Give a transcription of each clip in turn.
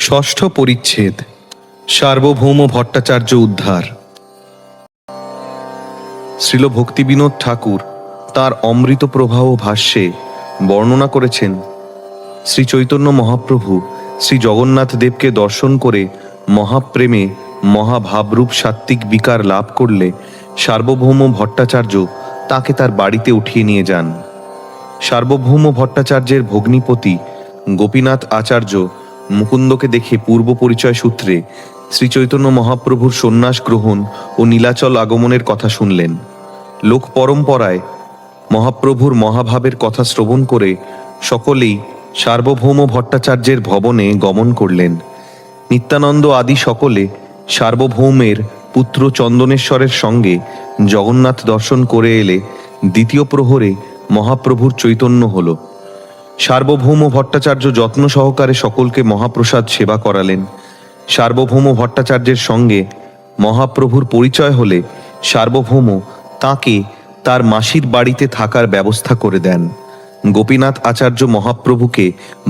ষষ্ঠ পরিচ্ছেদ সার্বভৌম ভট্টাচার্য উদ্ধার। শ্রীল ভক্তিবিনোদ ঠাকুর তাঁর অমৃত প্রবাহ ভাষ্যে বর্ণনা করেছেন, শ্রী চৈতন্য মহাপ্রভু শ্রী জগন্নাথ দেবকে দর্শন করে মহাপ্রেমে মহাভাবরূপ সাত্ত্বিক বিকার লাভ করলে সার্বভৌম ভট্টাচার্য তাকে তার বাড়িতে উঠিয়ে নিয়ে যান। সার্বভৌম ভট্টাচার্যের ভগ্নিপতি গোপীনাথ আচার্য মুকুন্দকে দেখে পূর্ব পরিচয় সূত্রে শ্রী চৈতন্য মহাপ্রভুর সন্ন্যাস গ্রহণ ও নীলাচল আগমনের কথা শুনলেন। লোক পরম্পরায় মহাপ্রভুর মহাভাবের কথা শ্রবণ করে সকলেই সার্বভৌম ভট্টাচার্যের ভবনে গমন করলেন। নিত্যানন্দ আদি সকলে সার্বভৌমের পুত্র চন্দনেশ্বরের সঙ্গে জগন্নাথ দর্শন করে এলে দ্বিতীয় প্রহরে মহাপ্রভুর চৈতন্য হল। সার্বভৌম ভট্টাচার্য যত্ন সহকারে সকলকে মহাপ্রসাদ সেবা করালেন। সার্বভৌম ভট্টাচার্যের সঙ্গে মহাপ্রভুর পরিচয় হলে সার্বভৌম তাকে তার মাসির বাড়িতে থাকার ব্যবস্থা করে দেন। গোপীনাথ আচার্য মহাপ্রভুকে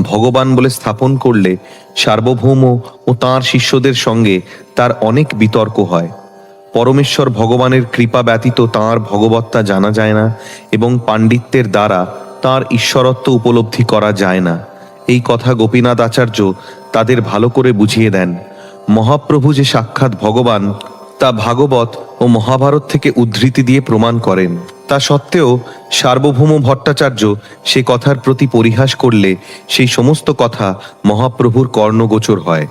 ভগবান বলে স্থাপন করলে সার্বভৌম ও তাঁর শিষ্যদের সঙ্গে তার অনেক বিতর্ক হয়। পরমেশ্বর ভগবানের কৃপা ব্যতীত তাঁর ভগবত্তা জানা যায় না এবং পাণ্ডিত্যের দ্বারা তাঁর ঈশ্বরত্ব উপলব্ধি করা যায় না। এই কথা গোপীনাথ আচার্য তাদের ভালো করে বুঝিয়ে দেন। মহাপ্রভু যে সাক্ষাৎ ভগবান তা ভাগবত ও মহাভারত থেকে উদ্ধৃতি দিয়ে প্রমাণ করেন। তা সত্ত্বেও সার্বভৌম ভট্টাচার্য সে কথার প্রতি পরিহাস করলে সেই সমস্ত কথা মহাপ্রভুর কর্ণগোচর হয়।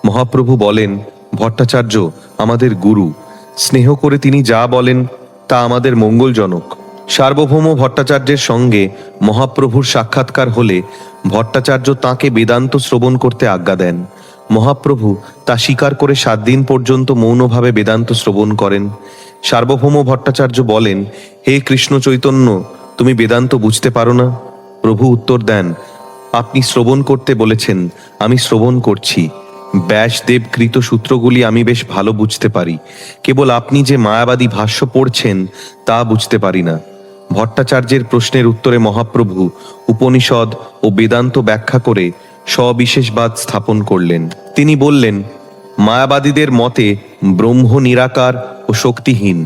মহাপ্রভু বলেন, ভট্টাচার্য আমাদের গুরু, স্নেহ করে তিনি যা বলেন তা আমাদের মঙ্গলজনক। সার্বভৌম ভট্টাচার্যের সঙ্গে মহাপ্রভুর সাক্ষাৎকার হলে ভট্টাচার্য তাঁকে বেদান্ত শ্রবণ করতে আজ্ঞা দেন। মহাপ্রভু তা স্বীকার করে 7 দিন পর্যন্ত মৌনভাবে বেদান্ত শ্রবণ করেন। সার্বভৌম ভট্টাচার্য বলেন, হে কৃষ্ণ চৈতন্য, তুমি বেদান্ত বুঝতে পারো না? প্রভু উত্তর দেন, আপনি শ্রবণ করতে বলেছেন, আমি শ্রবণ করছি। ব্যাসদেব কৃত সূত্রগুলি আমি বেশ ভালো বুঝতে পারি, কেবল আপনি যে মায়াবাদী ভাষ্য পড়ছেন তা বুঝতে পারি না। ভট্টাচার্যের প্রশ্নের উত্তরে মহাপ্রভু উপনিষদ ও বেদান্ত ব্যাখ্যা করে সবিশেষবাদ স্থাপন করলেন। তিনি বললেন, মায়াবাদীদের মতে ব্রহ্ম নিরাকার ও শক্তিহীন।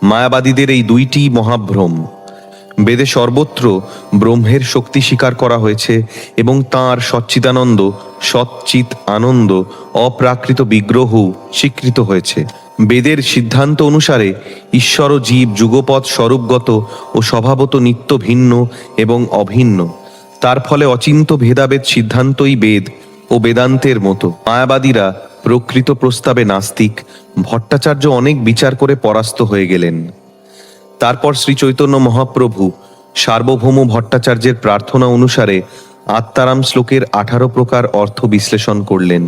মায়াবাদীদের এই দুইটি মহাভ্রম। বেদে সর্বত্র ব্রহ্মের শক্তি স্বীকার করা হয়েছে এবং তাঁর সচ্চিদানন্দ সচ্চিত আনন্দ অপ্রাকৃত বিগ্রহ স্বীকৃত হয়েছে। বেদের সিদ্ধান্ত অনুসারে ঈশ্বর ও জীব যুগপৎ স্বরূপগত ও স্বভাবত নিত্য ভিন্ন এবং অভিন্ন। তার ফলে অচিন্ত ভেদাভেদ সিদ্ধান্তই বেদ ও বেদান্তের মতো। মায়াবাদীরা প্রকৃত প্রস্তাবে নাস্তিক। ভট্টাচার্য অনেক বিচার করে পরাস্ত হয়ে গেলেন। তারপর শ্রী চৈতন্য মহাপ্রভু সার্বভৌম ভট্টাচার্যের প্রার্থনা অনুসারে আত্মারাম শ্লোকের 18 প্রকার অর্থ বিশ্লেষণ করলেন।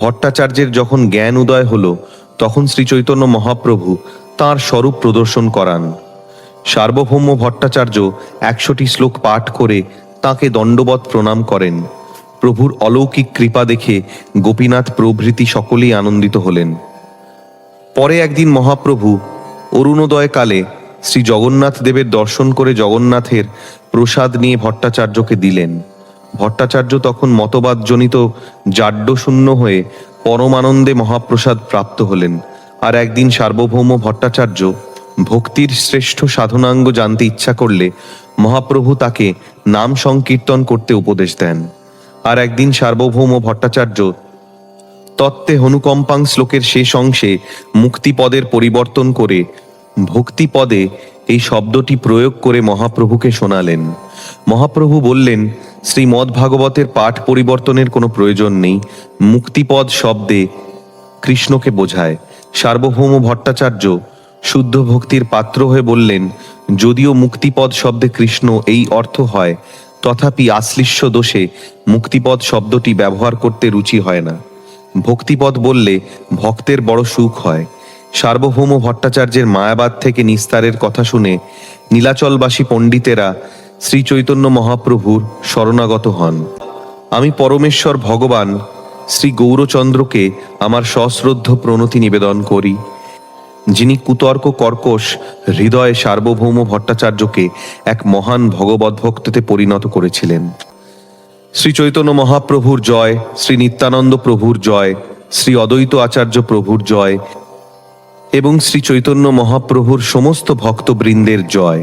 ভট্টাচার্যের যখন জ্ঞান উদয় হল তখন শ্রী চৈতন্য মহাপ্রভু তাঁর স্বরূপ প্রদর্শন করান। সার্বভৌম ভট্টাচার্য 100টি শ্লোক পাঠ করে তাঁকে দণ্ডবৎ প্রণাম করেন। প্রভুর অলৌকিক কৃপা দেখে গোপীনাথ প্রভৃতি সকলেই আনন্দিত হলেন। পরে একদিন মহাপ্রভু অরুণোদয়কালে শ্রী জগন্নাথ দেবের দর্শন করে জগন্নাথের প্রসাদ নিয়ে ভট্টাচার্যকে দিলেন। ভট্টাচার্য তখন মতবাদজনিত জাড্যশূন্য হয়ে পরমানন্দে মহাপ্রসাদ প্রাপ্ত হলেন। আর একদিন সার্বভৌম ভট্টাচার্য ভক্তির শ্রেষ্ঠ সাধনাঙ্গ জানতে ইচ্ছা করলে মহাপ্রভু তাকে নাম সংকীর্তন করতে উপদেশ দেন। আর একদিন সার্বভৌম ভট্টাচার্য তত্ত্বে হনুকম্পাং শ্লোকের শেষ অংশে মুক্তিপদের পরিবর্তন করে ভক্তিপদে এই শব্দটি প্রয়োগ করে মহাপ্রভুকে শোনালেন। মহাপ্রভু বললেন, শ্রীমদ্ ভাগবতের পাঠ পরিবর্তনের কোনো প্রয়োজন নেই। মুক্তিপদ শব্দে কৃষ্ণকে বোঝায়। সার্বভৌম ভট্টাচার্য শুদ্ধ ভক্তির পাত্র হয়ে বললেন, যদিও মুক্তিপদ শব্দে কৃষ্ণ এই অর্থ হয়, তথাপি আশ্লিষ্য দোষে মুক্তিপদ শব্দটি ব্যবহার করতে রুচি হয় না। ভক্তিপদ বললে ভক্তের বড় সুখ হয়। সার্বভৌম ভট্টাচার্যের মায়াবাদ থেকে নিস্তারের কথা শুনে নীলাচলবাসী পণ্ডিতেরা শ্রী চৈতন্য মহাপ্রভুর শরণাগত হন। আমি পরমেশ্বর ভগবান শ্রী গৌরচন্দ্রকে আমার সশ্রদ্ধ প্রণতি নিবেদন করি, যিনি কুতর্ক কর্কশ হৃদয়ে সার্বভৌম ভট্টাচার্যকে এক মহান ভগবদ্ভক্ততে পরিণত করেছিলেন। শ্রী চৈতন্য মহাপ্রভুর জয়, শ্রী নিত্যানন্দ প্রভুর জয়, শ্রী অদ্বৈত আচার্য প্রভুর জয় এবং শ্রী চৈতন্য মহাপ্রভুর সমস্ত ভক্তবৃন্দের জয়।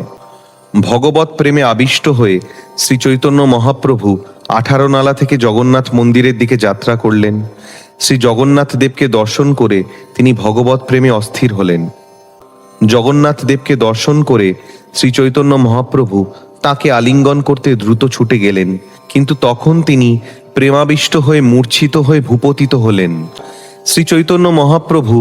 ভগবৎ প্রেমে আবিষ্ট হয়ে শ্রী চৈতন্য মহাপ্রভু 18 নালা থেকে জগন্নাথ মন্দিরের দিকে যাত্রা করলেন। শ্রী জগন্নাথ দেবকে দর্শন করে তিনি ভগবৎ প্রেমে অস্থির হলেন। জগন্নাথ দেবকে দর্শন করে শ্রী চৈতন্য মহাপ্রভু তাকে আলিঙ্গন করতে দ্রুত ছুটে গেলেন, কিন্তু তখন তিনি প্রেমাবিষ্ট হয়ে মূর্ছিত হয়ে ভূপতিত হলেন। শ্রী চৈতন্য মহাপ্রভু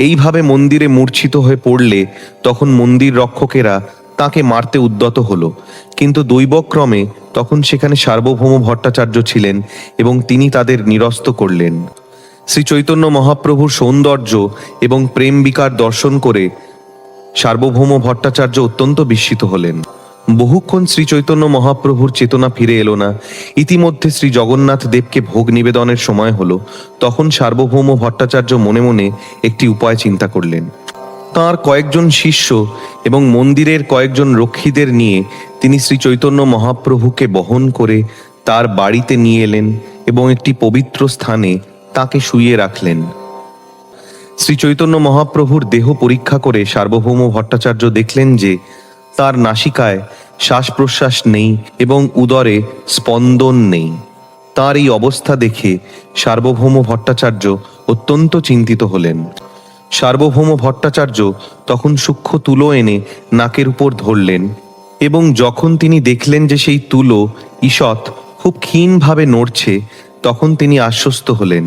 এইভাবে মন্দিরে মূর্ছিত হয়ে পড়লে তখন মন্দির রক্ষকেরা তাকে মারতে উদ্যত হলো, কিন্তু দৈবক্রমে তখন সেখানে সার্বভৌম ভট্টাচার্য ছিলেন এবং তিনি তাদের নিরস্ত করলেন। শ্রী চৈতন্য মহাপ্রভুর সৌন্দর্য এবং প্রেম বিকার দর্শন করে সার্বভৌম ভট্টাচার্য অত্যন্ত বিস্মিত হলেন। বহুক্ষণ শ্রী চৈতন্য মহাপ্রভুর চেতনা ফিরে এলো না। ইতিমধ্যে শ্রী জগন্নাথ দেবকে ভোগ নিবেদনের সময় হলো। তখন সার্বভৌম ভট্টাচার্য মনে মনে একটি উপায় চিন্তা করলেন। তাঁর কয়েকজন শিষ্য এবং মন্দিরের কয়েকজন রক্ষীদের নিয়ে তিনি শ্রী চৈতন্য মহাপ্রভুকে বহন করে তার বাড়িতে নিয়ে এলেন এবং একটি পবিত্র স্থানে তাকে শুইয়ে রাখলেন। শ্রী চৈতন্য মহাপ্রভুর দেহ পরীক্ষা করে সার্বভৌম ভট্টাচার্য দেখলেন যে তার নাসিকায় শ্বাস প্রশ্বাস নেই এবং উদরে স্পন্দন নেই। তার এই অবস্থা দেখে সার্বভৌম ভট্টাচার্য অত্যন্ত চিন্তিত হলেন। সার্বভৌম ভট্টাচার্য তখন সূক্ষ্ম তুলো এনে নাকের উপর ধরলেন এবং যখন তিনি দেখলেন যে সেই তুলো ঈষৎ খুব ক্ষীণভাবে নড়ছে, তখন তিনি আশ্বস্ত হলেন।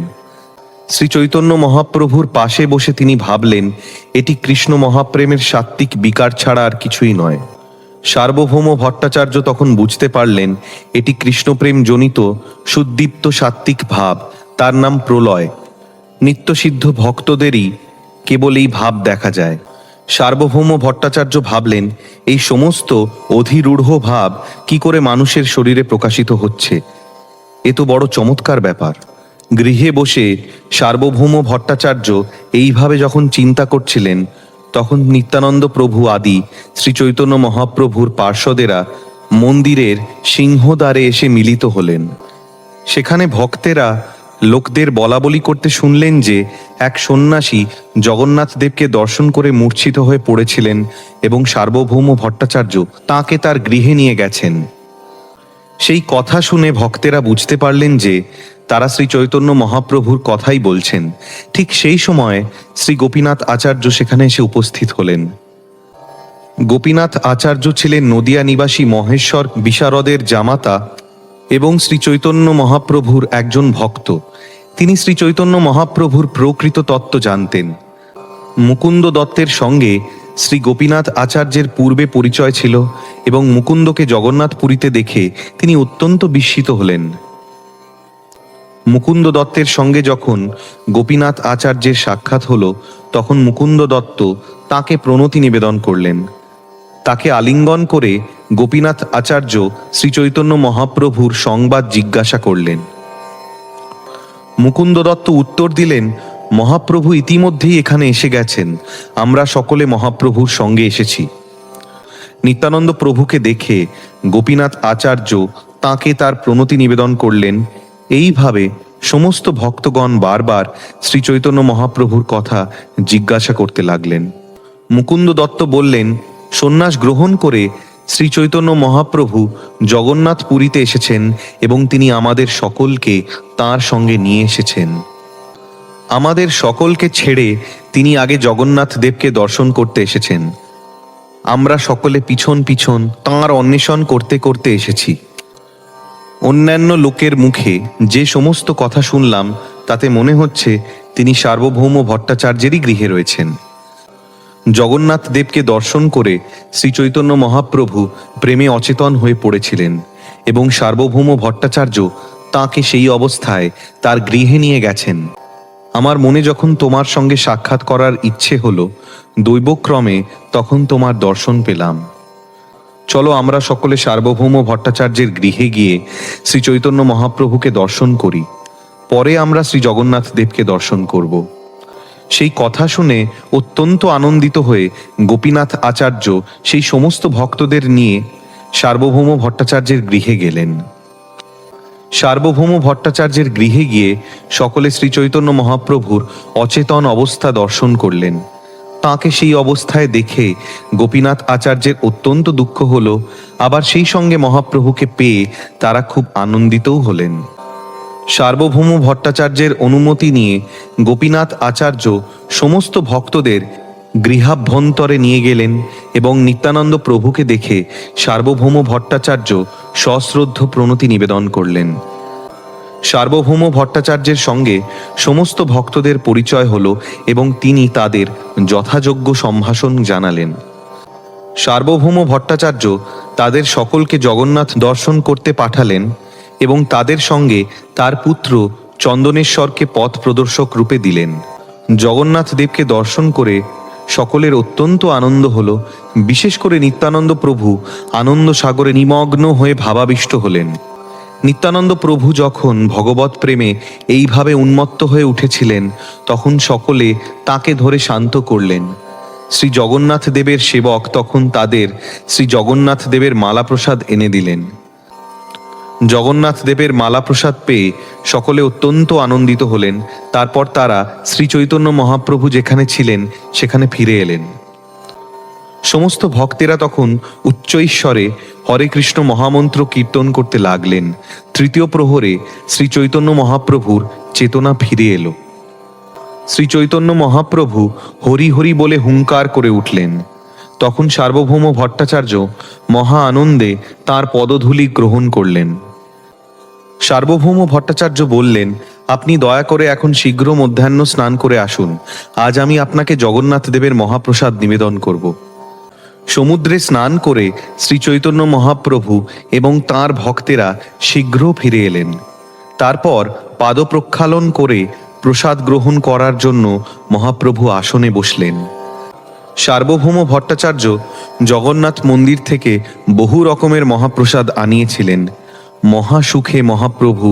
শ্রী চৈতন্য মহাপ্রভুর পাশে বসে তিনি ভাবলেন, এটি কৃষ্ণ মহাপ্রেমের সাত্ত্বিক বিকার ছাড়া আর কিছুই নয়। সার্বভৌম ভট্টাচার্য তখন বুঝতে পারলেন এটি কৃষ্ণপ্রেম জনিত সুদীপ্ত সাত্ত্বিক ভাব, তার নাম প্রলয়। নিত্যসিদ্ধ ভক্তদেরই কেবল এই ভাব দেখা যায়। সার্বভৌম ভট্টাচার্য ভাবলেন, এই সমস্ত অধিরূঢ় ভাব কি করে মানুষের শরীরে প্রকাশিত হচ্ছে, এ তো বড় চমৎকার ব্যাপার। গৃহে বসে সার্বভৌম ভট্টাচার্য এইভাবে যখন চিন্তা করছিলেন, তখন নিত্যানন্দ প্রভু আদি শ্রী চৈতন্য মহাপ্রভুর পার্ষদেরা মন্দিরের সিংহদ্বারে এসে মিলিত হলেন। সেখানে ভক্তেরা লোকদের বলাবলি করতে শুনলেন যে এক সন্ন্যাসী জগন্নাথ দেবকে দর্শন করে মূর্ছিত হয়ে পড়েছিলেন এবং সার্বভৌম ভট্টাচার্য তাঁকে তার গৃহে নিয়ে গেছেন। সেই কথা শুনে ভক্তেরা বুঝতে পারলেন যে তারা শ্রী চৈতন্য মহাপ্রভুর কথাই বলছেন। ঠিক সেই সময় শ্রী গোপীনাথ আচার্য সেখানে এসে উপস্থিত হলেন। গোপীনাথ আচার্য ছিলেন নদিয়া নিবাসী মহেশ্বর বিশারদের জামাতা এবং শ্রী চৈতন্য মহাপ্রভুর একজন ভক্ত। তিনি শ্রী চৈতন্য মহাপ্রভুর প্রকৃত তত্ত্ব জানতেন। মুকুন্দ দত্তের সঙ্গে শ্রী গোপীনাথ আচার্যের পূর্বে পরিচয় ছিল এবং মুকুন্দকে জগন্নাথপুরীতে দেখে তিনি অত্যন্ত বিস্মিত হলেন। মুকুন্দ দত্তের সঙ্গে যখন গোপীনাথ আচার্যের সাক্ষাৎ হলো, তখন মুকুন্দ দত্ত তাকে প্রণতি নিবেদন করলেন। তাকে আলিঙ্গন করে গোপীনাথ আচার্য শ্রী চৈতন্য মহাপ্রভুর সংবাদ জিজ্ঞাসা করলেন। মুকুন্দ দত্ত উত্তর দিলেন, মহাপ্রভু ইতিমধ্যেই এখানে এসে গেছেন, আমরা সকলে মহাপ্রভুর সঙ্গে এসেছি। নিত্যানন্দ প্রভুকে দেখে গোপীনাথ আচার্য তাকে তার প্রণতি নিবেদন করলেন। এইভাবে সমস্ত ভক্তগণ বারবার শ্রী চৈতন্য মহাপ্রভুর কথা জিজ্ঞাসা করতে লাগলেন। মুকুন্দ দত্ত বললেন, সন্ন্যাস গ্রহণ করে শ্রী চৈতন্য মহাপ্রভু জগন্নাথপুরীতে এসেছেন এবং তিনি আমাদের সকলকে তাঁর সঙ্গে নিয়ে এসেছেন। আমাদের সকলকে ছেড়ে তিনি আগে জগন্নাথ দেবকে দর্শন করতে এসেছেন। আমরা সকলে পিছন পিছন তাঁর অন্বেষণ করতে করতে এসেছি। অন্যান্য লোকের মুখে যে সমস্ত কথা শুনলাম তাতে মনে হচ্ছে তিনি সার্বভৌম ভট্টাচার্যেরই গৃহে রয়েছেন। জগন্নাথ দেবকে দর্শন করে শ্রী চৈতন্য মহাপ্রভু প্রেমে অচেতন হয়ে পড়েছিলেন এবং সার্বভৌম ভট্টাচার্য তাঁকে সেই অবস্থায় তার গৃহে নিয়ে গেছেন। আমার মনে যখন তোমার সঙ্গে সাক্ষাৎ করার ইচ্ছে হলো, দৈবক্রমে তখন তোমার দর্শন পেলাম। চলো আমরা সকলে সার্বভৌম ভট্টাচার্যের গৃহে গিয়ে শ্রী চৈতন্য মহাপ্রভুকে দর্শন করি, পরে আমরা শ্রী জগন্নাথ দেবকে দর্শন করব। সেই কথা শুনে অত্যন্ত আনন্দিত হয়ে গোপীনাথ আচার্য সেই সমস্ত ভক্তদের নিয়ে সার্বভৌম ভট্টাচার্যের গৃহে গেলেন। সার্বভৌম ভট্টাচার্যের গৃহে গিয়ে সকলে শ্রীচৈতন্য মহাপ্রভুর অচেতন অবস্থা দর্শন করলেন। তাঁকে সেই অবস্থায় দেখে গোপীনাথ আচার্যের অত্যন্ত দুঃখ হল, আবার সেই সঙ্গে মহাপ্রভুকে পেয়ে তারা খুব আনন্দিতও হলেন। সার্বভৌম ভট্টাচার্যের অনুমতি নিয়ে গোপীনাথ আচার্য সমস্ত ভক্তদের গৃহাভ্যন্তরে নিয়ে গেলেন এবং নিত্যানন্দ প্রভুকে দেখে সার্বভৌম ভট্টাচার্য সশ্রদ্ধ প্রণতি নিবেদন করলেন। সার্বভৌম ভট্টাচার্যের সঙ্গে সমস্ত ভক্তদের পরিচয় হল এবং তিনি তাদের যথাযোগ্য সম্ভাষণ জানালেন। সার্বভৌম ভট্টাচার্য তাদের সকলকে জগন্নাথ দর্শন করতে পাঠালেন এবং তাদের সঙ্গে তার পুত্র চন্দনেশ্বরকে পথ প্রদর্শক রূপে দিলেন। জগন্নাথ দেবকে দর্শন করে সকলের অত্যন্ত আনন্দ হল। বিশেষ করে নিত্যানন্দ প্রভু আনন্দ সাগরে নিমগ্ন হয়ে ভাবাবিষ্ট হলেন। নিত্যানন্দ প্রভু যখন ভগবৎ প্রেমে এইভাবে উন্মত্ত হয়ে উঠেছিলেন, তখন সকলে তাকে ধরে শান্ত করলেন। শ্রী জগন্নাথ দেবের সেবক তখন তাদের শ্রী জগন্নাথ দেবের মালা প্রসাদ এনে দিলেন। জগন্নাথ দেবের মালা প্রসাদ পেয়ে সকলে অত্যন্ত আনন্দিত হলেন। তারপর তারা শ্রী চৈতন্য মহাপ্রভু যেখানে ছিলেন সেখানে ফিরে এলেন। সমস্ত ভক্তেরা তখন উচ্চৈশ্বরে হরে কৃষ্ণ মহামন্ত্র কীর্তন করতে লাগলেন। তৃতীয় প্রহরে শ্রী চৈতন্য মহাপ্রভুর চেতনা ফিরে এলো। শ্রী চৈতন্য মহাপ্রভু হরি হরি বলে হুঙ্কার করে উঠলেন। তখন সার্বভৌম ভট্টাচার্য মহা আনন্দে তাঁর পদধূলি গ্রহণ করলেন। সার্বভৌম ভট্টাচার্য বললেন, আপনি দয়া করে এখন শীঘ্র মধ্যাহ্ন স্নান করে আসুন। আজ আমি আপনাকে জগন্নাথ দেবের মহাপ্রসাদ নিবেদন করব। সমুদ্রে স্নান করে শ্রী চৈতন্য মহাপ্রভু এবং তাঁর ভক্তেরা শীঘ্র ফিরে এলেন। তারপর পাদ প্রক্ষালন করে প্রসাদ গ্রহণ করার জন্য মহাপ্রভু আসনে বসলেন। সার্বভৌম ভট্টাচার্য জগন্নাথ মন্দির থেকে বহু রকমের মহাপ্রসাদ আনিয়েছিলেন। মহাসুখে মহাপ্রভু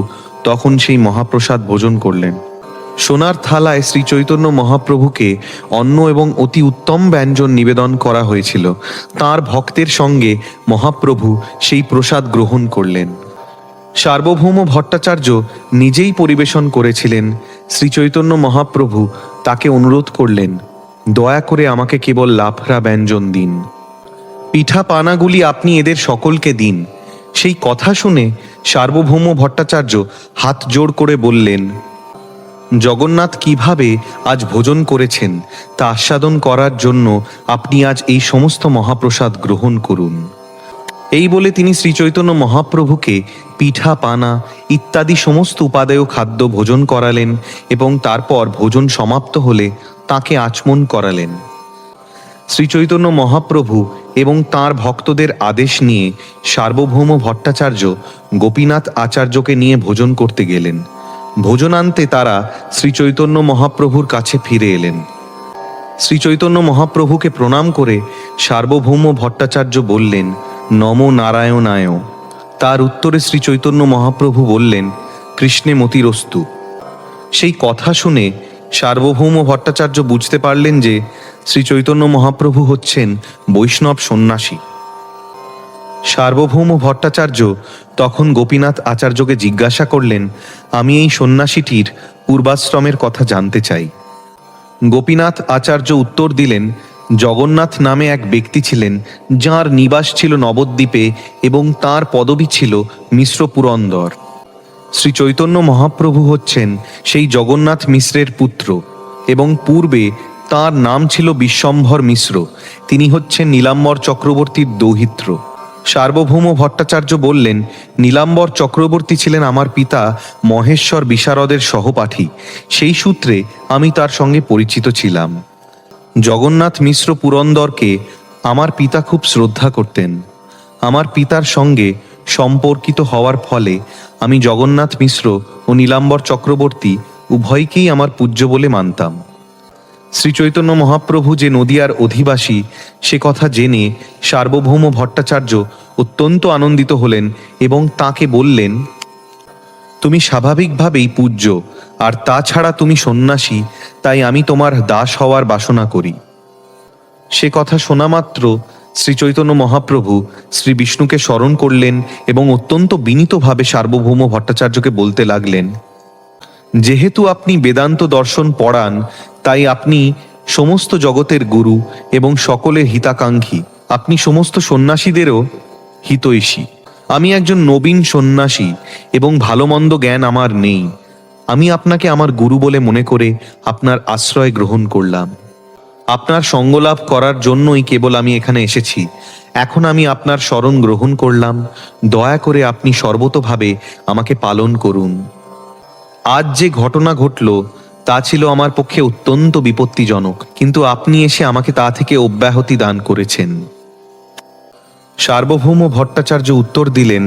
তখন সেই মহাপ্রসাদ ভোজন করলেন। সোনার থালায় শ্রী চৈতন্য মহাপ্রভুকে অন্ন এবং অতি উত্তম ব্যঞ্জন নিবেদন করা হয়েছিল। তাঁর ভক্তের সঙ্গে মহাপ্রভু সেই প্রসাদ গ্রহণ করলেন। সার্বভৌম ভট্টাচার্য নিজেই পরিবেশন করেছিলেন। শ্রী চৈতন্য মহাপ্রভু তাকে অনুরোধ করলেন, দয়া করে আমাকে কেবল লাফরা ব্যঞ্জন দিন, পিঠা পানাগুলি আপনি এদের সকলকে দিন। সেই কথা শুনে সার্বভৌম ভট্টাচার্য হাত জোড় করে বললেন, জগন্নাথ কিভাবে আজ ভোজন করেছেন তা আস্বাদন করার জন্য আপনি আজ এই সমস্ত মহাপ্রসাদ গ্রহণ করুন। এই বলে তিনি শ্রী চৈতন্য মহাপ্রভুকে পিঠা পানা ইত্যাদি সমস্ত উপাদেয় খাদ্য ভোজন করালেন এবং তারপর ভোজন সমাপ্ত হলে তাকে আচমন করালেন। শ্রী চৈতন্য মহাপ্রভু এবং তাঁর ভক্তদের আদেশ নিয়ে সার্বভৌম ভট্টাচার্য গোপীনাথ আচার্যকে নিয়ে ভোজন করতে গেলেন। ভোজনান্তে তারা শ্রী চৈতন্য মহাপ্রভুর কাছে ফিরে এলেন। শ্রী চৈতন্য মহাপ্রভুকে প্রণাম করে সার্বভৌম ভট্টাচার্য বললেন, নমো নারায়ণায়। তার উত্তরে শ্রী চৈতন্য মহাপ্রভু বললেন, কৃষ্ণে মতিরস্তু। সেই কথা শুনে সার্বভৌম ভট্টাচার্য বুঝতে পারলেন যে শ্রী চৈতন্য মহাপ্রভু হচ্ছেন বৈষ্ণব সন্ন্যাসী। সার্বভৌম ভট্টাচার্য তখন গোপীনাথ আচার্যকে জিজ্ঞাসা করলেন, আমি এই সন্ন্যাসীটির পূর্বাশ্রমের কথা জানতে চাই। গোপীনাথ আচার্য উত্তর দিলেন, জগন্নাথ নামে এক ব্যক্তি ছিলেন, যাঁর নিবাস ছিল নবদ্বীপে এবং তাঁর পদবী ছিল মিশ্র পুরন্দর। শ্রী চৈতন্য মহাপ্রভু হচ্ছেন সেই জগন্নাথ মিশ্রের পুত্র এবং পূর্বে তাঁর নাম ছিল বিশ্বম্ভর মিশ্র। তিনি হচ্ছেন নীলাম্বর চক্রবর্তীর দৌহিত্র। সার্বভৌম ভট্টাচার্য বললেন, নীলাম্বর চক্রবর্তী ছিলেন আমার পিতা মহেশ্বর বিশারদের সহপাঠী। সেই সূত্রে আমি তার সঙ্গে পরিচিত ছিলাম। জগন্নাথ মিশ্র পুরন্দরকে আমার পিতা খুব শ্রদ্ধা করতেন। আমার পিতার সঙ্গে সম্পর্কিত হওয়ার ফলে আমি জগন্নাথ মিশ্র ও নীলাম্বর চক্রবর্তী উভয়কেই আমার পূজ্য বলে মানতাম। শ্রী চৈতন্য মহাপ্রভু যে নদিয়ার অধিবাসী সে কথা জেনে সার্বভৌম ভট্টাচার্য অত্যন্ত আনন্দিত হলেন এবং তাকে বললেন, তুমি স্বাভাবিকভাবেই পূজ্য, আর তাছাড়া তুমি সন্ন্যাসী, তাই আমি তোমার দাস হওয়ার বাসনা করি। সে কথা শোনা মাত্র শ্রী চৈতন্য মহাপ্রভু শ্রী বিষ্ণুকে স্মরণ করলেন এবং অত্যন্ত বিনীতভাবে সার্বভৌম ভট্টাচার্যকে বলতে লাগলেন, যেহেতু আপনি বেদান্ত দর্শন পড়ান, তাই আপনি সমস্ত জগতের গুরু এবং সকলের হিতাকাঙ্ক্ষী। আপনি সমস্ত সন্ন্যাসীদেরও হিতৈষী। আমি একজন নবীন সন্ন্যাসী এবং ভালো মন্দ জ্ঞান আমার নেই। আমি আপনাকে আমার গুরু বলে মনে করে আপনার আশ্রয় গ্রহণ করলাম। আপনার সঙ্গলাভ করার জন্যই কেবল আমি এখানে এসেছি। এখন আমি আপনার শরণ গ্রহণ করলাম। দয়া করে আপনি সর্বতোভাবে আমাকে পালন করুন। আজ যে ঘটনা ঘটল তা ছিল আমার পক্ষে অত্যন্ত বিপত্তিজনক, কিন্তু আপনি এসে আমাকে তা থেকে অব্যাহতি দান করেছেন। সার্বভৌম ভট্টাচার্য উত্তর দিলেন,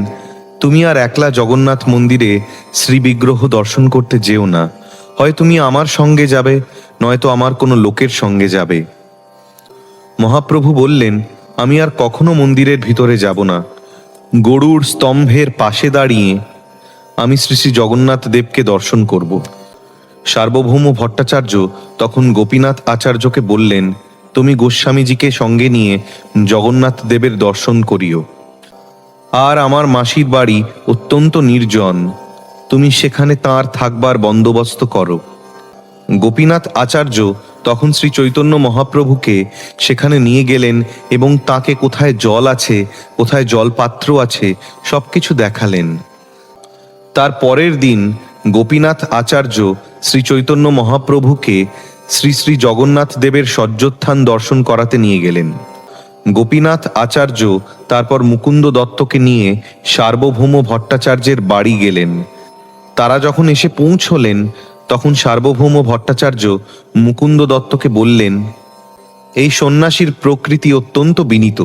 তুমি আর একলা জগন্নাথ মন্দিরে শ্রী বিগ্রহ দর্শন করতে যেও না। হয় তুমি আমার সঙ্গে যাবে, নয়তো আমার কোনো লোকের সঙ্গে যাবে। মহাপ্রভু বললেন, আমি আর কখনো মন্দিরের ভিতরে যাব না। গরুড় স্তম্ভের পাশে দাঁড়িয়ে আমি শ্রী শ্রী জগন্নাথ দেবকে দর্শন করব। সার্বভৌম ভট্টাচার্য তখন গোপীনাথ আচার্যকে বললেন, তুমি গোস্বামীজিকে সঙ্গে নিয়ে জগন্নাথ দেবের দর্শন করিও। আর আমার মাসির বাড়ি অত্যন্ত নির্জন, তুমি সেখানে তাঁর থাকবার বন্দোবস্ত করো। গোপীনাথ আচার্য তখন শ্রী চৈতন্য মহাপ্রভুকে সেখানে নিয়ে গেলেন এবং তাকে কোথায় জল আছে, কোথায় জলপাত্র আছে সবকিছু দেখালেন। তার পরের দিন গোপীনাথ আচার্য শ্রী চৈতন্য মহাপ্রভুকে শ্রী শ্রী জগন্নাথ দেবের সজ্জোত্থান দর্শন করাতে নিয়ে গেলেন। গোপীনাথ আচার্য তারপর মুকুন্দ দত্তকে নিয়ে সার্বভৌম ভট্টাচার্যের বাড়ি গেলেন। তারা যখন এসে পৌঁছলেন তখন সার্বভৌম ভট্টাচার্য মুকুন্দ দত্তকে বললেন, এই সন্ন্যাসীর প্রকৃতি অত্যন্ত বিনীত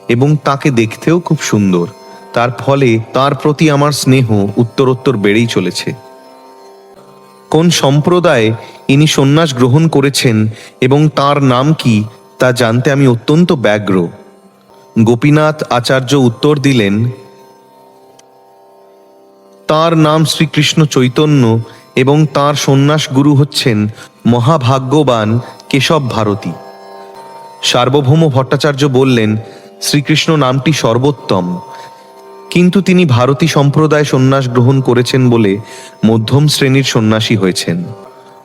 এবং তাকে দেখতেও খুব সুন্দর। তার ফলে তার প্রতি আমার স্নেহ উত্তরোত্তর বেড়েই চলেছে। কোন সম্প্রদায়ে ইনি সন্ন্যাস গ্রহণ করেছেন এবং তার নাম কি তা জানতে আমি অত্যন্ত ব্যগ্র। গোপীনাথ আচার্য উত্তর দিলেন, তার নাম শ্রীকৃষ্ণ চৈতন্য এবং তার সন্ন্যাস গুরু হচ্ছেন মহাভাগ্যবান কেশব ভারতী। সার্বভৌম ভট্টাচার্য বললেন, শ্রীকৃষ্ণ নামটি সর্বোত্তম, কিন্তু তিনি ভারতী সম্প্রদায় সন্ন্যাস গ্রহণ করেছেন বলে মধ্যম শ্রেণীর সন্ন্যাসী হয়েছেন।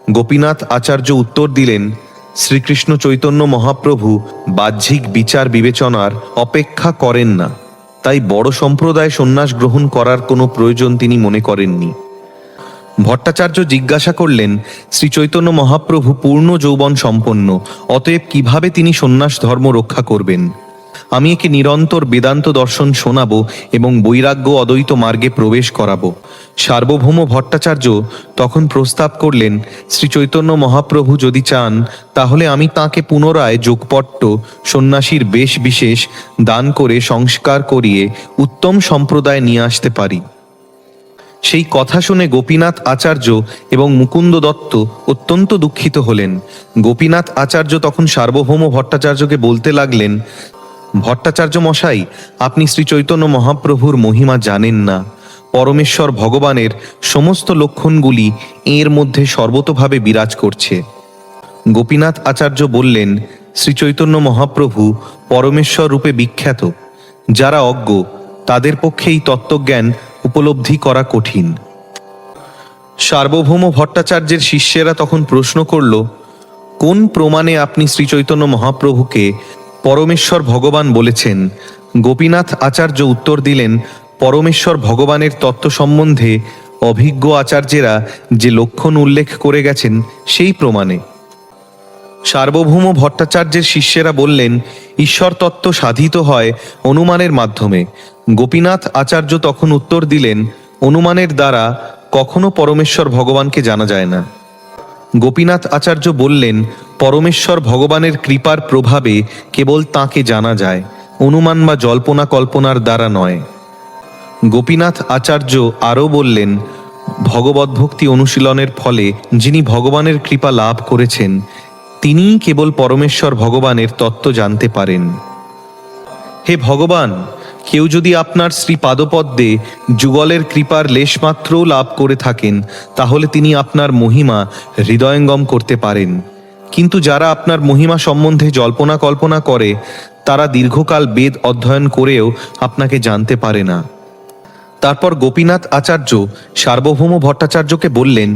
গোপীনাথ আচার্য উত্তর দিলেন, শ্রীকৃষ্ণ চৈতন্য মহাপ্রভু বাহ্যিক বিচার বিবেচনার অপেক্ষা করেন না, তাই বড় সম্প্রদায় সন্ন্যাস গ্রহণ করার কোনো প্রয়োজন তিনি মনে করেননি। ভট্টাচার্য জিজ্ঞাসা করলেন, শ্রী চৈতন্য মহাপ্রভু পূর্ণ যৌবন সম্পন্ন, অতএব কিভাবে তিনি সন্ন্যাস ধর্ম রক্ষা করবেন? আমি একে নিরন্তর বেদান্ত দর্শন শোনাবো এবং বৈরাগ্য অদ্বৈত মার্গে প্রবেশ করাবো। সার্বভৌম ভট্টাচার্য তখন প্রস্তাব করলেন, শ্রী চৈতন্য মহাপ্রভু যদি চান তাহলে আমি তাকে পুনরায় যোগপট্ট সন্ন্যাসীর বেশ বিশেষ দান করে সংস্কার করিয়ে উত্তম সম্প্রদায় নিয়ে আসতে পারি। সেই কথা শুনে গোপীনাথ আচার্য এবং মুকুন্দ দত্ত অত্যন্ত দুঃখিত হলেন। গোপীনাথ আচার্য তখন সার্বভৌম ভট্টাচার্যকে বলতে লাগলেন, ভট্টাচার্য মশাই, আপনি শ্রী চৈতন্য মহাপ্রভুর মহিমা জানেন না। পরমেশ্বর ভগবানের সমস্ত লক্ষণগুলি এর মধ্যে সর্বতোভাবে বিরাজ করছে। গোপীনাথ আচার্য বললেন, শ্রী চৈতন্য মহাপ্রভু পরমেশ্বর রূপে বিখ্যাত। যারা অজ্ঞ তাদের পক্ষে এই তত্ত্বজ্ঞান উপলব্ধি করা কঠিন। সার্বভৌম ভট্টাচার্যের শিষ্যেরা তখন প্রশ্ন করল, কোন প্রমাণে আপনি শ্রী চৈতন্য মহাপ্রভুকে পরমেশ্বর ভগবান বলেছেন? গোপীনাথ আচার্য উত্তর দিলেন, পরমেশ্বর ভগবানের তত্ত্ব সম্বন্ধে অভিজ্ঞ আচার্যেরা যে লক্ষণ উল্লেখ করে গেছেন সেই প্রমাণে। সার্বভৌম ভট্টাচার্যের শিষ্যেরা বললেন, ঈশ্বর তত্ত্ব সাধিত হয় অনুমানের মাধ্যমে। গোপীনাথ আচার্য তখন উত্তর দিলেন, অনুমানের দ্বারা কখনো পরমেশ্বর ভগবানকে জানা যায় না। গোপীনাথ আচার্য বললেন, পরমেশ্বর ভগবানের কৃপার প্রভাবে কেবল তাঁকে জানা যায়, অনুমান বা জল্পনা কল্পনার দ্বারা নয়। গোপীনাথ আচার্য আরও বললেন, ভগবদ্ভক্তি অনুশীলনের ফলে যিনি ভগবানের কৃপা লাভ করেছেন তিনিই কেবল পরমেশ্বর ভগবানের তত্ত্ব জানতে পারেন। হে ভগবান, কেউ যদি আপনার শ্রী পাদপদ্মে যুগলের কৃপার লেশমাত্রও লাভ করে থাকেন তাহলে তিনি আপনার মহিমা হৃদয়ঙ্গম করতে পারেন, কিন্তু যারা আপনার মহিমা সম্বন্ধে জল্পনা কল্পনা করে তারা দীর্ঘকাল বেদ অধ্যয়ন করেও আপনাকে জানতে পারে না। তারপর গোপীনাথ আচার্য সার্বভৌম ভট্টাচার্যকে বললেন,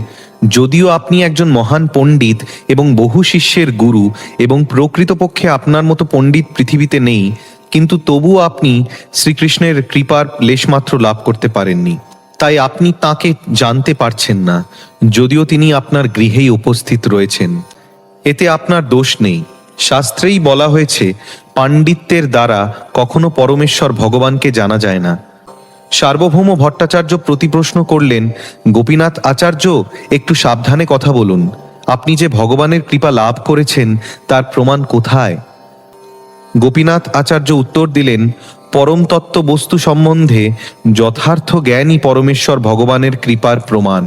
যদিও আপনি একজন মহান পণ্ডিত এবং বহু শিষ্যের গুরু এবং প্রকৃতপক্ষে আপনার মতো পণ্ডিত পৃথিবীতে নেই, কিন্তু তবুও আপনি শ্রীকৃষ্ণের কৃপার লেশমাত্র লাভ করতে পারেননি। তাই আপনি তাকে জানতে পারছেন না, যদিও তিনি আপনার গৃহেই উপস্থিত রয়েছেন। এতে আপনার দোষ নেই। শাস্ত্রেই বলা হয়েছে, পাণ্ডিত্যের দ্বারা কখনো পরমেশ্বর ভগবানকে জানা যায় না। সার্বভৌম ভট্টাচার্য প্রতিপ্রশ্ন করলেন, গোপীনাথ আচার্য, একটু সাবধানে কথা বলুন। আপনি যে ভগবানের কৃপা লাভ করেছেন তার প্রমাণ কোথায়? গোপীনাথ আচার্য উত্তর দিলেন, পরম তত্ত্ব বস্তু সম্বন্ধে যথার্থ জ্ঞানই পরমেশ্বর ভগবানের কৃপার প্রমাণ।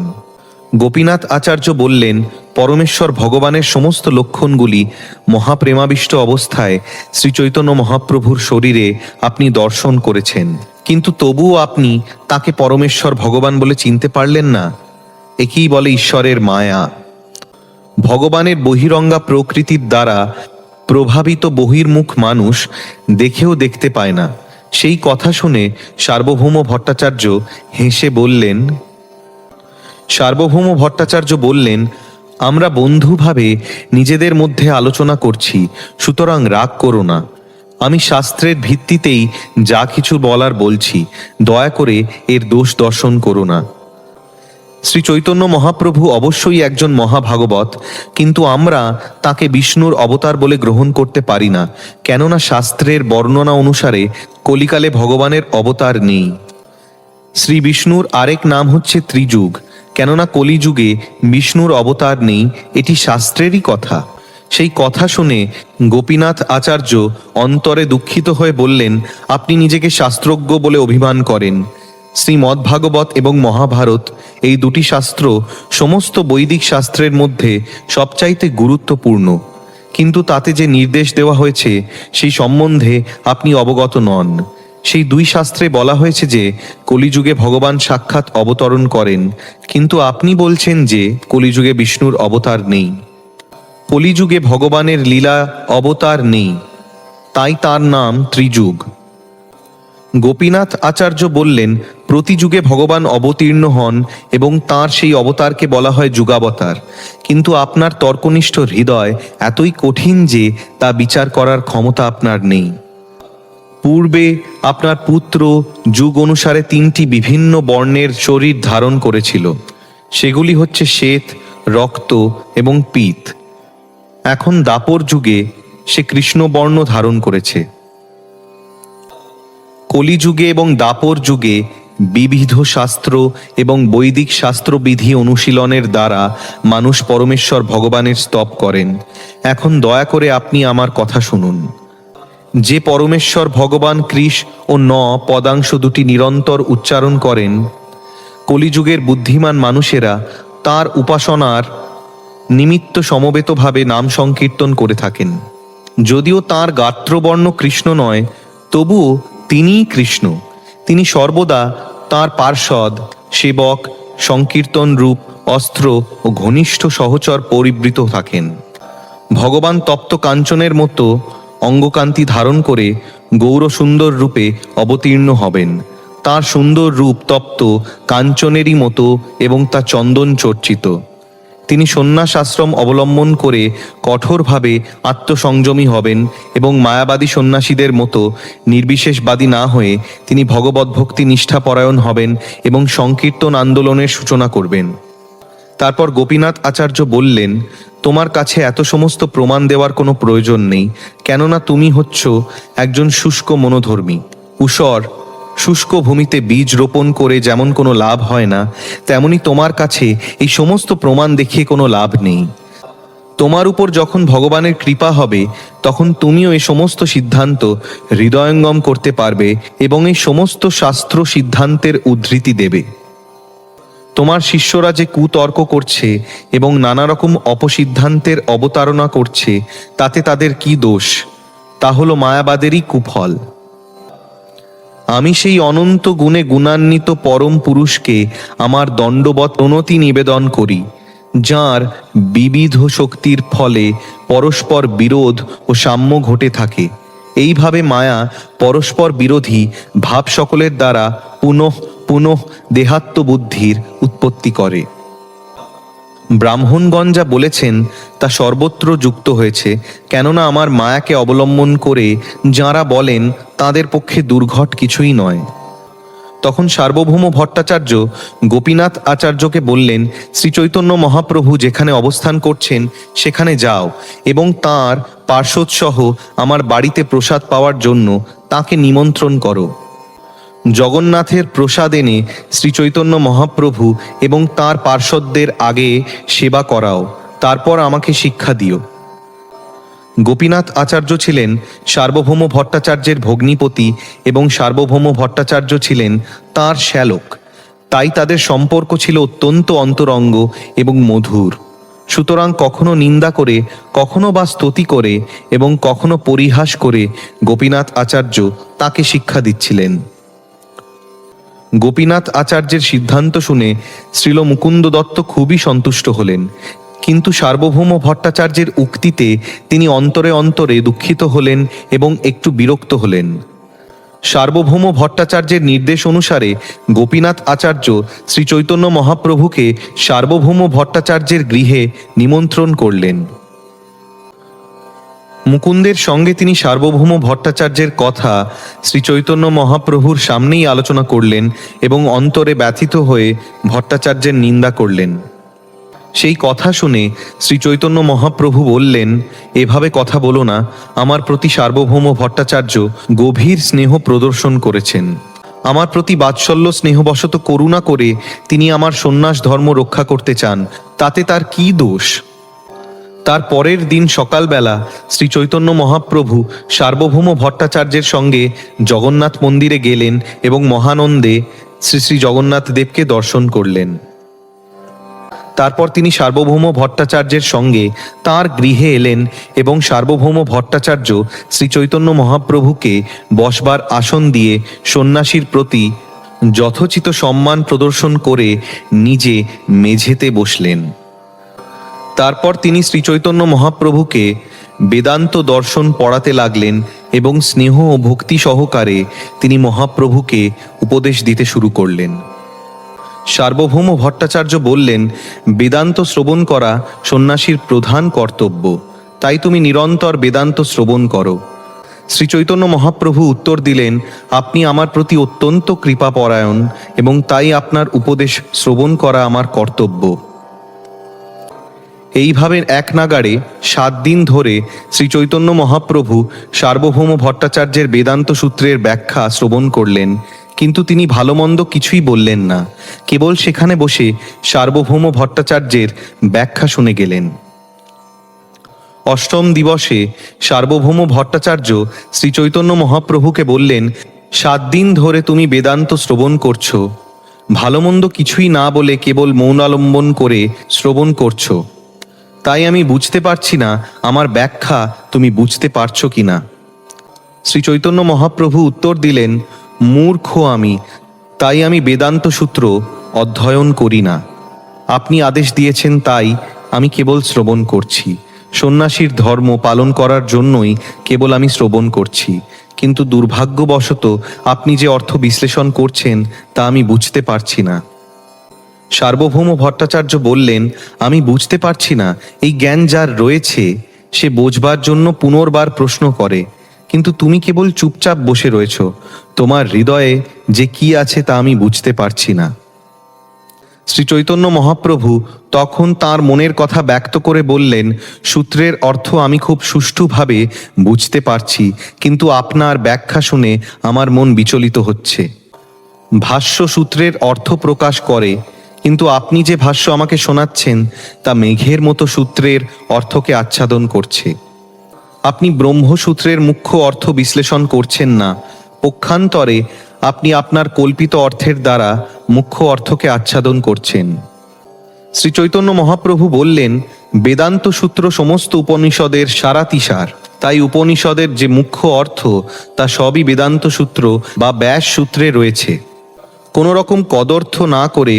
গোপীনাথ আচার্য বললেন, পরমেশ্বর ভগবানের সমস্ত লক্ষণগুলি মহাপ্রেমাবিষ্ট অবস্থায় শ্রী চৈতন্য মহাপ্রভুর শরীরে আপনি দর্শন করেছেন, কিন্তু তবুও আপনি তাকে পরমেশ্বর ভগবান বলে চিনতে পারলেন না। একেই বলে ঈশ্বরের মায়া। ভগবানের বহিরঙ্গা প্রকৃতির দ্বারা প্রভাবিত বহির্মুখ মানুষ দেখেও দেখতে পায় না। সেই কথা শুনে সার্বভৌম ভট্টাচার্য হেসে বললেন, আমরা বন্ধুভাবে নিজেদের মধ্যে আলোচনা করছি, সুতরাং রাগ করো না। আমি শাস্ত্রের ভিত্তিতেই যা কিছু বলার বলছি, দয়া করে এর দোষ দর্শন করো না। শ্রী চৈতন্য মহাপ্রভু অবশ্যই একজন মহাভাগবত, কিন্তু আমরা তাকে বিষ্ণুর অবতার বলে গ্রহণ করতে পারি না, কেননা শাস্ত্রের বর্ণনা অনুসারে কলিকালে ভগবানের অবতার নেই। শ্রী বিষ্ণুর আরেক নাম হচ্ছে ত্রিযুগ, কেননা কলিযুগে বিষ্ণুর অবতার নেই, এটি শাস্ত্রেরই কথা। সেই কথা শুনে গোপীনাথ আচার্য অন্তরে দুঃখিত হয়ে বললেন, আপনি নিজেকে শাস্ত্রজ্ঞ বলে অভিমান করেন। শ্রীমদ্ভাগবত এবং মহাভারত, এই দুটি শাস্ত্র সমস্ত বৈদিক শাস্ত্রের মধ্যে সবচাইতে গুরুত্বপূর্ণ, কিন্তু তাতে যে নির্দেশ দেওয়া হয়েছে সেই সম্বন্ধে আপনি অবগত নন। সেই দুই শাস্ত্রে বলা হয়েছে যে কলিযুগে ভগবান সাক্ষাৎ অবতরণ করেন, কিন্তু আপনি বলছেন যে কলিযুগে বিষ্ণুর অবতার নেই। কলিযুগে ভগবানের লীলা অবতার নেই, তাই তার নাম ত্রিযুগ। গোপীনাথ আচার্য বললেন, প্রতি যুগে ভগবান অবতীর্ণ হন এবং তাঁর সেই অবতারকে বলা হয় যুগাবতার, কিন্তু আপনার তর্কনিষ্ঠ হৃদয় এতই কঠিন যে তা বিচার করার ক্ষমতা আপনার নেই। পূর্বে আপনার পুত্র যুগ অনুসারে 3টি বিভিন্ন বর্ণের শরীর ধারণ করেছিল, সেগুলি হচ্ছে শ্বেত, রক্ত এবং পীত। এখন দাপর যুগে সে কৃষ্ণবর্ণ ধারণ করেছে। কলিযুগে এবং দাপর যুগে বিবিধ শাস্ত্র এবং বৈদিক শাস্ত্রবিধি অনুশীলনের দ্বারা মানুষ পরমেশ্বর ভগবানের স্তব করেন। এখন দয়া করে আপনি আমার কথা শুনুন। যে পরমেশ্বর ভগবান কৃষ ও ন পদাংশ দুটি নিরন্তর উচ্চারণ করেন, কলিযুগের বুদ্ধিমান মানুষেরা তার উপাসনার নিমিত্ত সমবেতভাবে নাম সংকীর্তন করে থাকেন। যদিও তাঁর গাত্রবর্ণ কৃষ্ণ নয়, তবুও তিনিই কৃষ্ণ। তিনি সর্বদা তাঁর পার্ষদ, সেবক, সংকীর্তন রূপ অস্ত্র ও ঘনিষ্ঠ সহচর পরিবৃত থাকেন। ভগবান তপ্ত কাঞ্চনের মতো অঙ্গকান্তি ধারণ করে গৌর সুন্দর রূপে অবতীর্ণ হবেন। তাঁর সুন্দর রূপ তপ্ত কাঞ্চনেরই মতো এবং তা চন্দন চর্চিত। তিনি সন্ন্যাস আশ্রম অবলম্বন করে কঠোরভাবে আত্মসংযমী হবেন এবং মায়াবাদী সন্ন্যাসীদের মতো নির্বিশেষবাদী না হয়ে তিনি ভগবদ্ভক্তি নিষ্ঠাপরায়ণ হবেন এবং সংকীর্তন আন্দোলনের সূচনা করবেন। তারপর গোপীনাথ আচার্য বললেন, তোমার কাছে এত সমস্ত প্রমাণ দেওয়ার কোনো প্রয়োজন নেই, কেননা তুমি হচ্ছ একজন শুষ্ক মনোধর্মী। ঊষর শুষ্ক ভূমিতে বীজ রোপণ করে যেমন কোনো লাভ হয় না, তেমনি তোমার কাছে এই সমস্ত প্রমাণ দেখিয়ে কোনো লাভ নেই। তোমার উপর যখন ভগবানের কৃপা হবে, তখন তুমিও এই সমস্ত সিদ্ধান্ত হৃদয়ঙ্গম করতে পারবে এবং এই সমস্ত শাস্ত্র সিদ্ধান্তের উদ্ধৃতি দেবে। তোমার শিষ্যরা যে কুতর্ক করছে এবং নানা রকম অপসিদ্ধান্তের অবতারণা করছে, তাতে তাদের কি দোষ? তা হলো মায়াবাদেরই কুফল। আমি সেই অনন্ত গুণে গুণান্বিত পরম পুরুষকে আমার দণ্ডবৎ প্রণতি নিবেদন করি, যাঁর বিবিধ শক্তির ফলে পরস্পর বিরোধ ও সাম্য ঘটে থাকে। এইভাবে মায়া পরস্পর বিরোধী ভাব সকলের দ্বারা পুনঃ পুনঃ দেহাত্মবুদ্ধির উৎপত্তি করে। ব্রাহ্মণগণ যা বলেছেন তা সর্বত্র যুক্ত হয়েছে, কেননা আমার মায়াকে অবলম্বন করে যাঁরা বলেন তাদের পক্ষে দুর্ঘট কিছুই নয়। তখন সার্বভৌম ভট্টাচার্য গোপীনাথ আচার্যকে বললেন, শ্রীচৈতন্য মহাপ্রভু যেখানে অবস্থান করছেন সেখানে যাও এবং তাঁর পার্শ্বদসহ আমার বাড়িতে প্রসাদ পাওয়ার জন্য তাকে নিমন্ত্রণ করো। জগন্নাথের প্রসাদ এনে শ্রীচৈতন্য মহাপ্রভু এবং তাঁর পার্শ্বদদের আগে সেবা করাও, তারপর আমাকে শিক্ষা দিও। গোপীনাথ আচার্য ছিলেন সার্বভৌম ভট্টাচার্যের ভগ্নিপতি এবং সার্বভৌম ভট্টাচার্য ছিলেন তাঁর শ্যালক, তাই তাদের সম্পর্ক ছিল অত্যন্ত অন্তরঙ্গ এবং মধুর। সুতরাং কখনো নিন্দা করে, কখনো বা স্তুতি করে এবং কখনো পরিহাস করে গোপীনাথ আচার্য তাকে শিক্ষা দিচ্ছিলেন। গোপীনাথ আচার্যের সিদ্ধান্ত শুনে শ্রীল মুকুন্দ দত্ত খুবই সন্তুষ্ট হলেন, কিন্তু সার্বভৌম ভট্টাচার্যের উক্তিতে তিনি অন্তরে অন্তরে দুঃখিত হলেন এবং একটু বিরক্ত হলেন। সার্বভৌম ভট্টাচার্যের নির্দেশ অনুসারে গোপীনাথ আচার্য শ্রীচৈতন্য মহাপ্রভুকে সার্বভৌম ভট্টাচার্যের গৃহে নিমন্ত্রণ করলেন। মুকুন্দের সঙ্গে তিনি সার্বভৌম ভট্টাচার্যের কথা শ্রীচৈতন্য মহাপ্রভুর সামনেই আলোচনা করলেন এবং অন্তরে ব্যথিত হয়ে ভট্টাচার্যের নিন্দা করলেন। সেই কথা শুনে শ্রীচৈতন্য মহাপ্রভু বললেন, এভাবে কথা বলো না, আমার প্রতি সার্বভৌম ভট্টাচার্য গভীর স্নেহ প্রদর্শন করেছেন। আমার প্রতি বাৎসল্য স্নেহবশত করুণা করে তিনি আমার সন্ন্যাস ধর্ম রক্ষা করতে চান, তাতে তার কি দোষ? তার পরের দিন সকালবেলা শ্রীচৈতন্য মহাপ্রভু সার্বভৌম ভট্টাচার্যের সঙ্গে জগন্নাথ মন্দিরে গেলেন এবং মহানন্দে শ্রী শ্রী জগন্নাথ দেবকে দর্শন করলেন। তারপর তিনি সার্বভৌম ভট্টাচার্যের সঙ্গে তাঁর গৃহে এলেন এবং সার্বভৌম ভট্টাচার্য শ্রীচৈতন্য মহাপ্রভুকে বসবার আসন দিয়ে সন্ন্যাসীর প্রতি যথোচিত সম্মান প্রদর্শন করে নিজে মেঝেতে বসলেন। তারপর তিনি শ্রীচৈতন্য মহাপ্রভুকে বেদান্ত দর্শন পড়াতে লাগলেন এবং স্নেহ ও ভক্তি সহকারে তিনি মহাপ্রভুকে উপদেশ দিতে শুরু করলেন। সার্বভৌম ভট্টাচার্য বললেন, বেদান্ত শ্রবণ করা সন্ন্যাসীর প্রধান কর্তব্য, তাই তুমি নিরন্তর বেদান্ত শ্রবণ করো। শ্রীচৈতন্য মহাপ্রভু উত্তর দিলেন, আপনি আমার প্রতি অত্যন্ত কৃপাপরায়ণ এবং তাই আপনার উপদেশ শ্রবণ করা আমার কর্তব্য। এইভাবে এক নাগাড়ে 7 দিন ধরে শ্রীচৈতন্য মহাপ্রভু সার্বভৌম ভট্টাচার্যের বেদান্ত সূত্রের ব্যাখ্যা শ্রবণ করলেন, কিন্তু তিনি ভালো মন্দ কিছুই বললেন না, কেবল সেখানে বসে সার্বভৌম ভট্টাচার্যের ব্যাখ্যা শুনে গেলেন। অষ্টম দিবসে সার্বভৌম ভট্টাচার্য শ্রীচৈতন্য মহাপ্রভুকে বললেন, 7 দিন ধরে তুমি বেদান্ত শ্রবণ করছো, ভালো মন্দ কিছুই না বলে কেবল মৌনালম্বন করে শ্রবণ করছো, তাই আমি বুঝতে পারছি না আমার ব্যাখ্যা তুমি বুঝতে পারছো কিনা। শ্রীচৈতন্য মহাপ্রভু উত্তর দিলেন, মূর্খ আমি, তাই আমি বেদান্ত সূত্র অধ্যয়ন করি না। আপনি আদেশ দিয়েছেন তাই আমি কেবল শ্রবণ করছি। সন্ন্যাসীর ধর্ম পালন করার জন্যই কেবল আমি শ্রবণ করছি, কিন্তু দুর্ভাগ্যবশত আপনি যে অর্থ বিশ্লেষণ করছেন তা আমি বুঝতে পারছি না। সার্বভৌম ভট্টাচার্য বললেন, আমি বুঝতে পারছি না, এই জ্ঞান যার রয়েছে সে বোঝবার জন্য পুনর্বার প্রশ্ন করে, কিন্তু তুমি কেবল চুপচাপ বসে রয়েছ, তোমার হৃদয়ে যে কি আছে তা আমি বুঝতে পারছি না। শ্রীচৈতন্য মহাপ্রভু তখন তাঁর মনের কথা ব্যক্ত করে বললেন, সূত্রের অর্থ আমি খুব সুষ্ঠুভাবে বুঝতে পারছি, কিন্তু আপনার ব্যাখ্যা শুনে আমার মন বিচলিত হচ্ছে। ভাষ্য সূত্রের অর্থ প্রকাশ করে, কিন্তু আপনি যে ভাষ্য আমাকে শোনাচ্ছেন তা মেঘের মতো সূত্রের অর্থকে আচ্ছাদন করছে। আপনি ব্রহ্মসূত্রের মুখ্য অর্থ বিশ্লেষণ করছেন না, পক্ষান্তরে আপনি আপনার কল্পিত অর্থের দ্বারা মুখ্য অর্থকে আচ্ছাদন করছেন। শ্রীচৈতন্য মহাপ্রভু বললেন, বেদান্ত সূত্র সমস্ত উপনিষদের সারাতিসার, তাই উপনিষদের যে মুখ্য অর্থ তা সবই বেদান্ত সূত্র বা ব্যাস সূত্রে রয়েছে। কোনো রকম কদর্থ না করে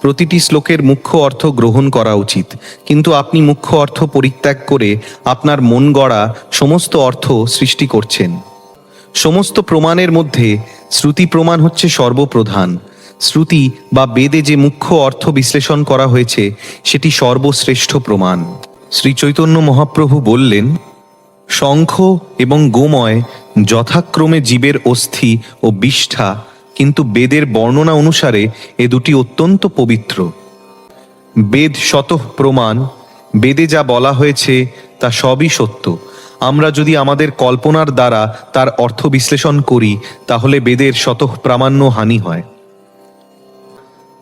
প্রতিটি শ্লোকের মুখ্য অর্থ গ্রহণ করা উচিত, কিন্তু আপনি মুখ্য অর্থ পরিত্যাগ করে আপনার মন গড়া সমস্ত অর্থ সৃষ্টি করছেন। সমস্ত প্রমাণের মধ্যে শ্রুতি প্রমাণ হচ্ছে সর্বপ্রধান। শ্রুতি বা বেদে যে মুখ্য অর্থ বিশ্লেষণ করা হয়েছে সেটি সর্বশ্রেষ্ঠ প্রমাণ। শ্রী চৈতন্য মহাপ্রভু বললেন, শঙ্খ এবং গোময় যথাক্রমে জীবের অস্থি ও বিষ্ঠা, কিন্তু বেদের বর্ণনা অনুসারে এ দুটি অত্যন্ত পবিত্র। বেদ স্বতঃ প্রমাণ। বেদে যা বলা হয়েছে তা সবই সত্য। আমরা যদি আমাদের কল্পনার দ্বারা তার অর্থ বিশ্লেষণ করি তাহলে বেদের স্বতঃ প্রামাণ্য হানি হয়।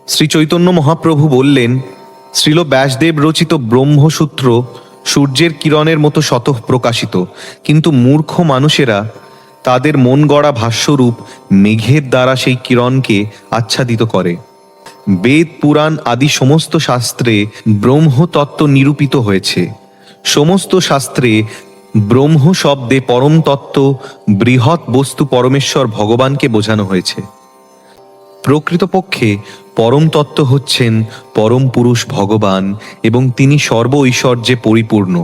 শ্রী চৈতন্য মহাপ্রভু বললেন, শ্রীল ব্যাসদেব রচিত ব্রহ্মসূত্র সূর্যের কিরণের মতো স্বতঃ প্রকাশিত, কিন্তু মূর্খ মানুষেরা তাদের মন গড়া ভাষ্যরূপ মেঘের দ্বারা সেই কিরণকে আচ্ছাদিত করে। বেদ পুরাণ আদি সমস্ত শাস্ত্রে ব্রহ্মতত্ত্ব নিরূপিত হয়েছে। সমস্ত শাস্ত্রে ব্রহ্ম শব্দে পরম তত্ত্ব, বৃহৎ বস্তু পরমেশ্বর ভগবানকে বোঝানো হয়েছে। প্রকৃতপক্ষে পরম তত্ত্ব হচ্ছেন পরম পুরুষ ভগবান এবং তিনি সর্ব ঐশ্বর্যে পরিপূর্ণ,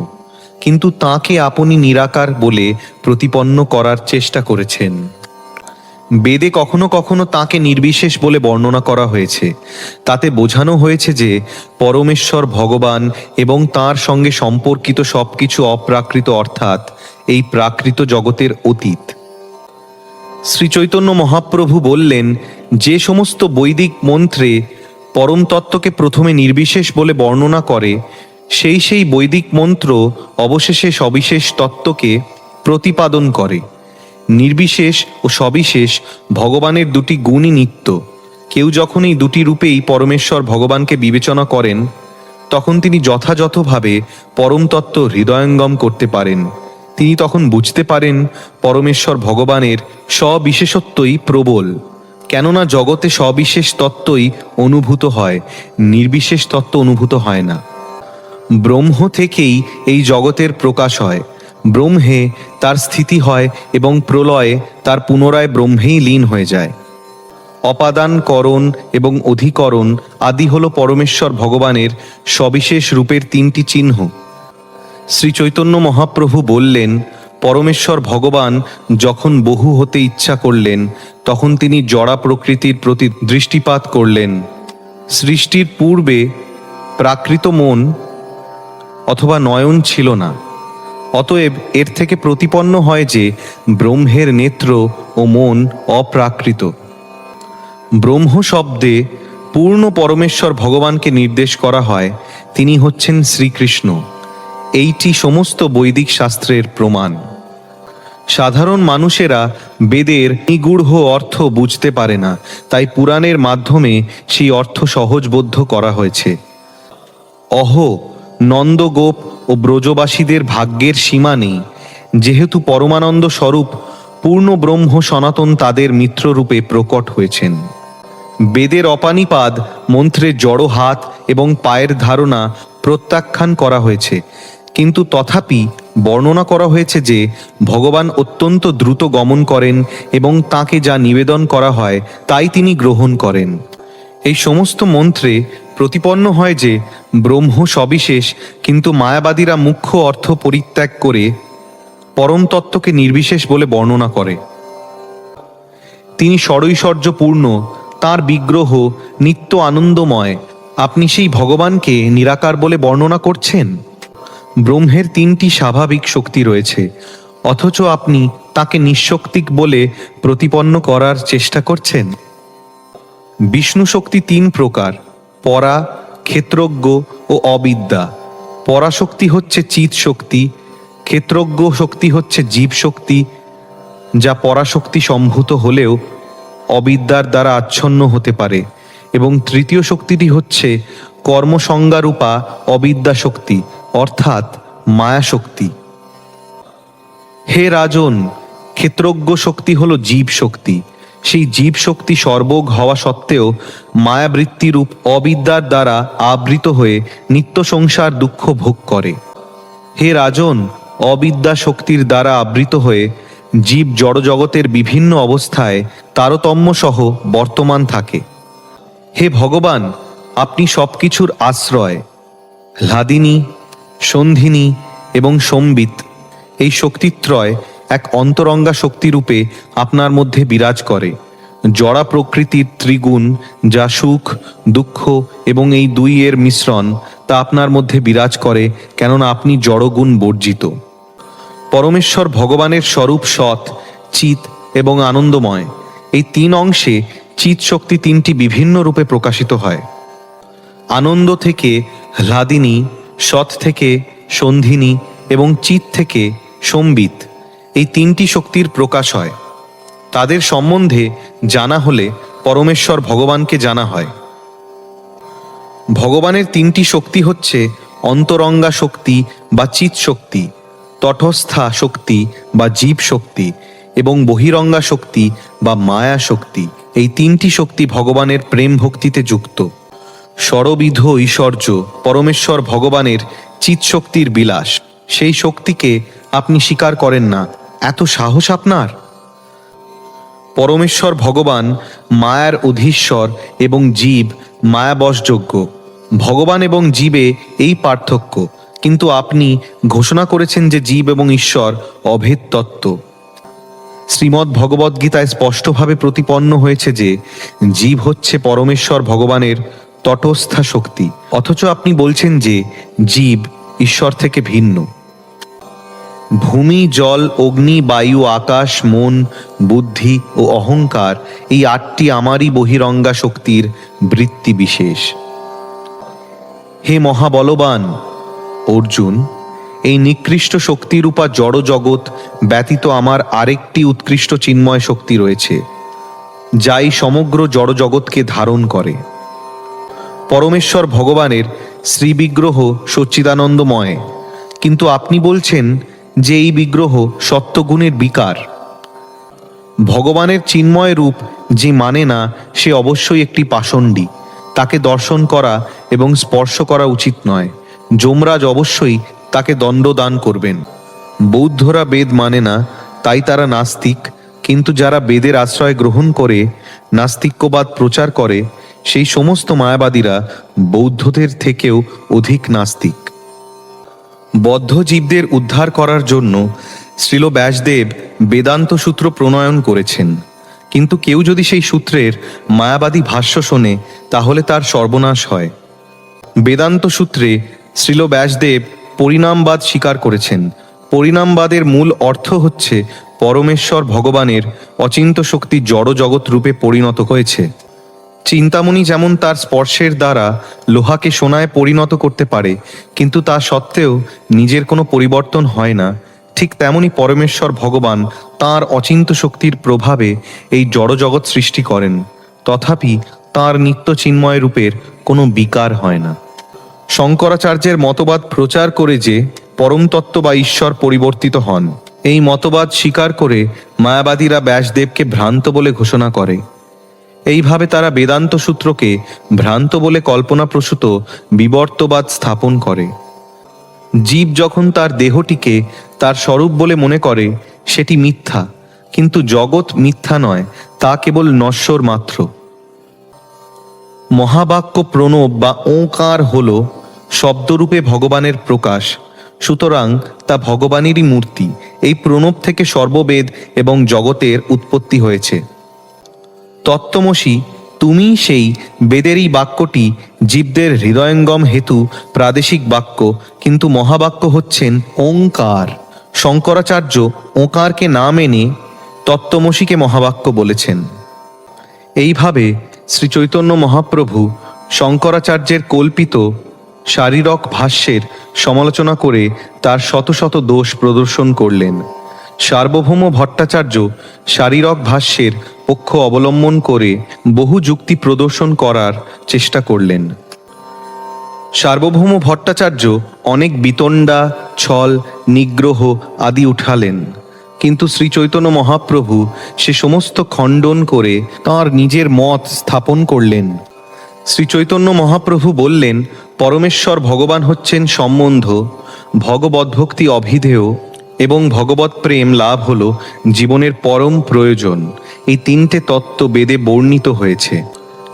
কিন্তু তাঁকে আপনি নিরাকার বলে প্রতিপন্ন করার চেষ্টা করেছেন। বেদে কখনো কখনো তাঁকে নির্বিশেষ বলে বর্ণনা করা হয়েছে। তাতে বোঝানো হয়েছে যে পরমেশ্বর ভগবান এবং তাঁর সঙ্গে সম্পর্কিত সবকিছু অপ্রাকৃত, অর্থাৎ এই প্রাকৃত জগতের অতীত। শ্রী চৈতন্য মহাপ্রভু বললেন, যে সমস্ত বৈদিক মন্ত্রে পরম তত্ত্বকে প্রথমে নির্বিশেষ বলে বর্ণনা করে, সেই বৈদিক মন্ত্র অবশেষে সবিশেষ তত্ত্বকে প্রতিপাদন করে। নির্বিশেষ ও সবিশেষ ভগবানের দুটি গুণই নিত্য। কেউ যখন এই দুটি রূপেই পরমেশ্বর ভগবানকে বিবেচনা করেন তখন তিনি যথাযথভাবে পরম তত্ত্ব হৃদয়ঙ্গম করতে পারেন। তিনি তখন বুঝতে পারেন পরমেশ্বর ভগবানের সবিশেষত্বই প্রবল, কেননা জগতে সবিশেষ তত্ত্বই অনুভূত হয়, নির্বিশেষ তত্ত্ব অনুভূত হয় না। ব্রহ্ম থেকেই এই জগতের প্রকাশ হয়, ব্রহ্মে তার স্থিতি হয় এবং প্রলয়ে তার পুনরায় ব্রহ্মেই লীন হয়ে যায়। অপাদান, করণ এবং অধিকরণ আদি হল পরমেশ্বর ভগবানের সবিশেষ রূপের তিনটি চিহ্ন। শ্রী চৈতন্য মহাপ্রভু বললেন, পরমেশ্বর ভগবান যখন বহু হতে ইচ্ছা করলেন তখন তিনি জড়া প্রকৃতির প্রতি দৃষ্টিপাত করলেন। সৃষ্টির পূর্বে প্রাকৃত মন অথবা নয়ন ছিল না। অতএব এর থেকে প্রতিপন্ন হয় যে ব্রহ্মের নেত্র ও মন অপ্রাকৃত। ব্রহ্ম শব্দে পূর্ণ পরমেশ্বর ভগবানকে নির্দেশ করা হয়, তিনি হচ্ছেন শ্রীকৃষ্ণ। এইটি সমস্ত বৈদিক শাস্ত্রের প্রমাণ। সাধারণ মানুষেরা বেদের নিগূঢ় অর্থ বুঝতে পারে না, তাই পুরাণের মাধ্যমে সেই অর্থ সহজবোধ্য করা হয়েছে। নন্দগোপ ও ব্রজবাসীদের ভাগ্যের সীমা নেই, যেহেতু পরমানন্দ স্বরূপ পূর্ণ ব্রহ্ম সনাতন তাদের মিত্ররূপে প্রকট হয়েছেন। বেদের অপানিপাদ মন্ত্রে জড় হাত এবং পায়ের ধারণা প্রত্যাখ্যান করা হয়েছে, কিন্তু তথাপি বর্ণনা করা হয়েছে যে ভগবান অত্যন্ত দ্রুত গমন করেন এবং তাঁকে যা নিবেদন করা হয় তাই তিনি গ্রহণ করেন। এই সমস্ত মন্ত্রে প্রতিপন্ন হয় যে ব্রহ্ম সবিশেষ, কিন্তু মায়াবাদীরা মুখ্য অর্থ পরিত্যাগ করে পরম তত্ত্বকে নির্বিশেষ বলে বর্ণনা করে। তিনি ষড়ৈশ্বর্যপূর্ণ, তাঁর বিগ্রহ নিত্য আনন্দময়। আপনি সেই ভগবানকে নিরাকার বলে বর্ণনা করছেন। ব্রহ্মের তিনটি স্বাভাবিক শক্তি রয়েছে, অথচ আপনি তাকে নিঃশক্তিক বলে প্রতিপন্ন করার চেষ্টা করছেন। বিষ্ণু শক্তি তিন প্রকার: পরা, ক্ষেত্রজ্ঞ ও অবিদ্যা। পরাশক্তি হচ্ছে চিৎ শক্তি, ক্ষেত্রজ্ঞ শক্তি হচ্ছে জীব শক্তি, যা পরাশক্তি সম্ভূত হলেও অবিদ্যার দ্বারা আচ্ছন্ন হতে পারে, এবং তৃতীয় শক্তিটি হচ্ছে কর্মসংজ্ঞারূপা অবিদ্যা শক্তি, অর্থাৎ মায়া শক্তি। হে রাজন, ক্ষেত্রজ্ঞ শক্তি হলো জীব শক্তি। সেই জীব শক্তি সর্বজ্ঞ হওয়া সত্ত্বেও মায়াবৃত্তিরূপ অবিদ্যার দ্বারা আবৃত হয়ে নিত্য সংসার দুঃখ ভোগ করে। হে রাজন, অবিদ্যা শক্তির দ্বারা আবৃত হয়ে জীব জড়জগতের বিভিন্ন অবস্থায় তারতম্য সহ বর্তমান থাকে। হে ভগবান, আপনি সব কিছুর আশ্রয়। হ্লাদিনী, সন্ধিনী এবং সম্বিত, এই শক্তিত্রয় এক অন্তরঙ্গা শক্তিরূপে আপনার মধ্যে বিরাজ করে। জড়া প্রকৃতির ত্রিগুণ, যা সুখ, দুঃখ এবং এই দুই এর মিশ্রণ, তা আপনার মধ্যে বিরাজ করে, কেননা আপনি জড়গুণ বর্জিত। পরমেশ্বর ভগবানের স্বরূপ সৎ, চিৎ এবং আনন্দময়। এই তিন অংশে চিৎ শক্তি তিনটি বিভিন্ন রূপে প্রকাশিত হয়। আনন্দ থেকে হ্লাদিনী, সৎ থেকে সন্ধিনী এবং চিৎ থেকে সম্বিত, এই তিনটি শক্তির প্রকাশ হয়। তাদের সম্বন্ধে জানা হলে পরমেশ্বর ভগবানকে জানা হয়। ভগবানের তিনটি শক্তি হচ্ছে অন্তরঙ্গা শক্তি বা চিৎ শক্তি, তটস্থা শক্তি বা জীব শক্তি এবং বহিরঙ্গা শক্তি বা মায়া শক্তি। এই তিনটি শক্তি ভগবানের প্রেম ভক্তিতে যুক্ত। ষড়বিধ ঐশ্বর্য পরমেশ্বর ভগবানের চিৎ শক্তির বিলাস। সেই শক্তিকে আপনি স্বীকার করেন না, এত সাহস আপনার? পরমেশ্বর ভগবান মায়ার অধীশ্বর এবং জীব মায়াবশযোগ্য। ভগবান এবং জীবে এই পার্থক্য, কিন্তু আপনি ঘোষণা করেছেন যে জীব এবং ঈশ্বর অভেদ তত্ত্ব। শ্রীমদ্ ভগবদ্গীতায় স্পষ্টভাবে প্রতিপন্ন হয়েছে যে জীব হচ্ছে পরমেশ্বর ভগবানের তটস্থা শক্তি, অথচ আপনি বলছেন যে জীব ঈশ্বর থেকে ভিন্ন। ভূমি, জল, অগ্নি, বায়ু, আকাশ, মন, বুদ্ধি ও অহংকার, এই আটটি আমারই বহিরঙ্গা শক্তির বৃত্তি বিশেষ। হে মহাবলবান অর্জুন, এই নিকৃষ্ট শক্তিরূপা জড় জগৎ ব্যতীত আমার আরেকটি উৎকৃষ্ট চিন্ময় শক্তি রয়েছে, যাই সমগ্র জড় জগৎকে ধারণ করে। পরমেশ্বর ভগবানের শ্রীবিগ্রহ সচ্চিদানন্দময়, কিন্তু আপনি বলছেন যে এই বিগ্রহ সত্ত্বগুণের বিকার। ভগবানের চিন্ময় রূপ যে মানে না, সে অবশ্যই একটি পাষণ্ডী। তাকে দর্শন করা এবং স্পর্শ করা উচিত নয়। যমরাজ অবশ্যই তাকে দণ্ডদান করবেন। বৌদ্ধরা বেদ মানে না, তাই তারা নাস্তিক, কিন্তু যারা বেদের আশ্রয় গ্রহণ করে নাস্তিক্যবাদ প্রচার করে, সেই সমস্ত মায়াবাদীরা বৌদ্ধদের থেকেও অধিক নাস্তিক। বদ্ধ জীবদের উদ্ধার করার জন্য শ্রীল ব্যাসদেব বেদান্ত সূত্র প্রণয়ন করেছেন, কিন্তু কেউ যদি সেই সূত্রের মায়াবাদী ভাষ্য শোনে তাহলে তার সর্বনাশ হয়। বেদান্ত সূত্রে শ্রীল ব্যাসদেব পরিণামবাদ স্বীকার করেছেন। পরিণামবাদের মূল অর্থ হচ্ছে পরমেশ্বর ভগবানের অচিন্ত শক্তি জড় জগৎ রূপে পরিণত হয়েছে। চিন্তামণি যেমন তার স্পর্শের দ্বারা লোহাকে সোনায় পরিণত করতে পারে, কিন্তু তা সত্ত্বেও নিজের কোনো পরিবর্তন হয় না, ঠিক তেমনি পরমেশ্বর ভগবান তাঁর অচিন্ত শক্তির প্রভাবে এই জড়জগৎ সৃষ্টি করেন, তথাপি তাঁর নিত্য চিন্ময় রূপের কোনো বিকার হয় না। শঙ্করাচার্যের মতবাদ প্রচার করে যে পরমতত্ত্ব বা ঈশ্বর পরিবর্তিত হন, এই মতবাদ স্বীকার করে মায়াবাদীরা ব্যাসদেবকে ভ্রান্ত বলে ঘোষণা করে। এইভাবে তারা বেদান্ত সূত্রকে ভ্রান্ত বলে কল্পনাপ্রসূত বিবর্তবাদ স্থাপন করে। জীব যখন তার দেহটিকে তার স্বরূপ বলে মনে করে, সেটি মিথ্যা, কিন্তু জগৎ মিথ্যা নয়, তা কেবল নশ্বর মাত্র। মহাবাক্য প্রণব বা ওঁকার হল শব্দরূপে ভগবানের প্রকাশ, সুতরাং তা ভগবানেরই মূর্তি। এই প্রণব থেকে সর্ববেদ এবং জগতের উৎপত্তি হয়েছে। তত্ত্বমসি, তুমি সেই বেদেরই বাক্যটি জীবদের হৃদয়ঙ্গম হেতু প্রাদেশিক বাক্য, কিন্তু মহাবাক্য হচ্ছেন ওঙ্কার। শঙ্করাচার্য ওঙ্কারকে না মেনে তত্ত্বমসিকে মহাবাক্য বলেছেন। এইভাবে শ্রী চৈতন্য মহাপ্রভু শঙ্করাচার্যের কল্পিত শারীরক ভাষ্যের সমালোচনা করে তার শত শত দোষ প্রদর্শন করলেন। সার্বভৌম ভট্টাচার্য শারীরক ভাষ্যের পক্ষ অবলম্বন করে বহু যুক্তি প্রদর্শন করার চেষ্টা করলেন। সার্বভৌম ভট্টাচার্য অনেক বিতণ্ডা, ছল, নিগ্রহ আদি উঠালেন, কিন্তু শ্রী চৈতন্য মহাপ্রভু সে সমস্ত খণ্ডন করে তাঁর নিজের মত স্থাপন করলেন। শ্রী চৈতন্য মহাপ্রভু বললেন, পরমেশ্বর ভগবান হচ্ছেন সম্বন্ধ, ভগবদ্ভক্তি অভিধেয় এবং ভগবৎ প্রেম লাভ হল জীবনের পরম প্রয়োজন। এই তিনটে তত্ত্ব বেদে বর্ণিত হয়েছে।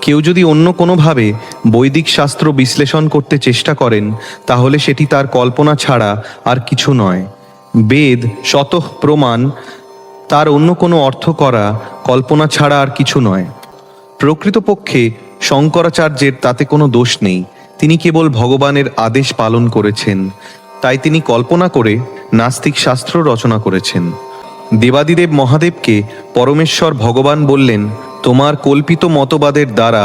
কেউ যদি অন্য কোনোভাবে বৈদিক শাস্ত্র বিশ্লেষণ করতে চেষ্টা করেন, তাহলে সেটি তার কল্পনা ছাড়া আর কিছু নয়। বেদ স্বতঃ প্রমাণ, তার অন্য কোনো অর্থ করা কল্পনা ছাড়া আর কিছু নয়। প্রকৃতপক্ষে শঙ্করাচার্যের তাতে কোনো দোষ নেই, তিনি কেবল ভগবানের আদেশ পালন করেছেন, তাই তিনি কল্পনা করে নাস্তিক শাস্ত্র রচনা করেছেন। দেবাদিদেব মহাদেবকে পরমেশ্বর ভগবান বললেন, তোমার কল্পিত মতবাদের দ্বারা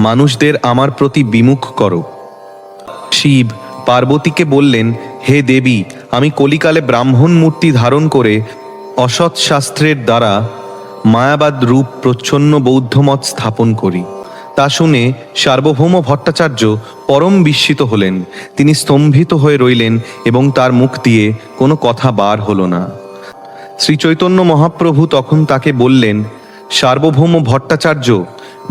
মানুষদের আমার প্রতি বিমুখ করো। শিব পার্বতীকে বললেন, হে দেবী, আমি কলিকালে ব্রাহ্মণ মূর্তি ধারণ করে অসৎ শাস্ত্রের দ্বারা মায়াবাদ রূপ প্রচ্ছন্ন বৌদ্ধমত স্থাপন করি। তা শুনে সার্বভৌম ভট্টাচার্য পরম বিস্মিত হলেন। তিনি স্তম্ভিত হয়ে রইলেন এবং তার মুখ দিয়ে কোনো কথা বার হলো না। শ্রী চৈতন্য মহাপ্রভু তখন তাকে বললেন, সার্বভৌম ভট্টাচার্য,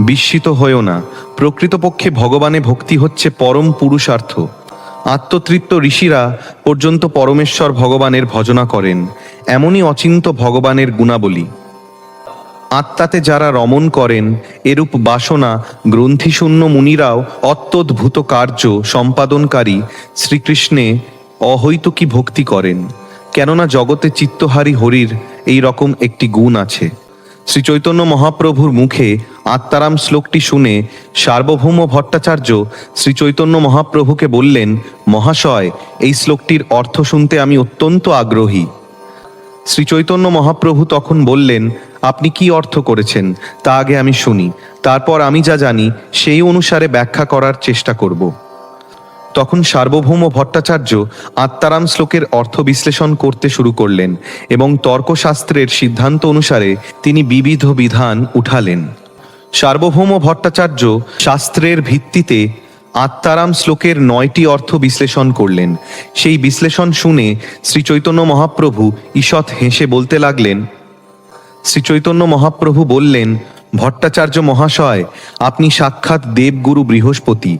বিস্মিত হয়েও না। প্রকৃতপক্ষে ভগবানে ভক্তি হচ্ছে পরম পুরুষার্থ। আত্মতৃপ্ত ঋষিরা পর্যন্ত পরমেশ্বর ভগবানের ভজনা করেন। এমনই অচিন্ত ভগবানের গুণাবলী। আত্মাতে যারা রমণ করেন, এরূপ বাসনা গ্রন্থিশূন্য মুনিরাও অত্যদ্ভুত কার্য সম্পাদনকারী শ্রীকৃষ্ণে অহৈতুকী ভক্তি করেন। কেননা জগতে চিত্তহারী হরির এই রকম একটি গুণ আছে। শ্রী চৈতন্য মহাপ্রভুর মুখে আত্মারাম শ্লোকটি শুনে সার্বভৌম ভট্টাচার্য শ্রী চৈতন্য মহাপ্রভুকে বললেন, মহাশয়, এই শ্লোকটির অর্থ শুনতে আমি অত্যন্ত আগ্রহী। শ্রী চৈতন্য মহাপ্রভু তখন বললেন, আপনি কি অর্থ করেছেন তা আগে আমি শুনি, তারপর আমি যা জানি সেই অনুসারে ব্যাখ্যা করার চেষ্টা করব। তখন সার্বভৌম ভট্টাচার্য আত্মারাম শ্লোকের অর্থ বিশ্লেষণ করতে শুরু করলেন এবং তর্কশাস্ত্রের সিদ্ধান্ত অনুসারে তিনি বিবিধ বিধান উঠালেন। সার্বভৌম ভট্টাচার্য শাস্ত্রের ভিত্তিতে আত্মারাম শ্লোকের 9টি অর্থ বিশ্লেষণ করলেন। সেই বিশ্লেষণ শুনে শ্রী চৈতন্য মহাপ্রভু ঈষৎ হেসে বলতে লাগলেন। শ্রী চৈতন্য মহাপ্রভু বললেন, ভট্টাচার্য মহাশয়, আপনি সাক্ষাৎ দেবগুরু বৃহস্পতি।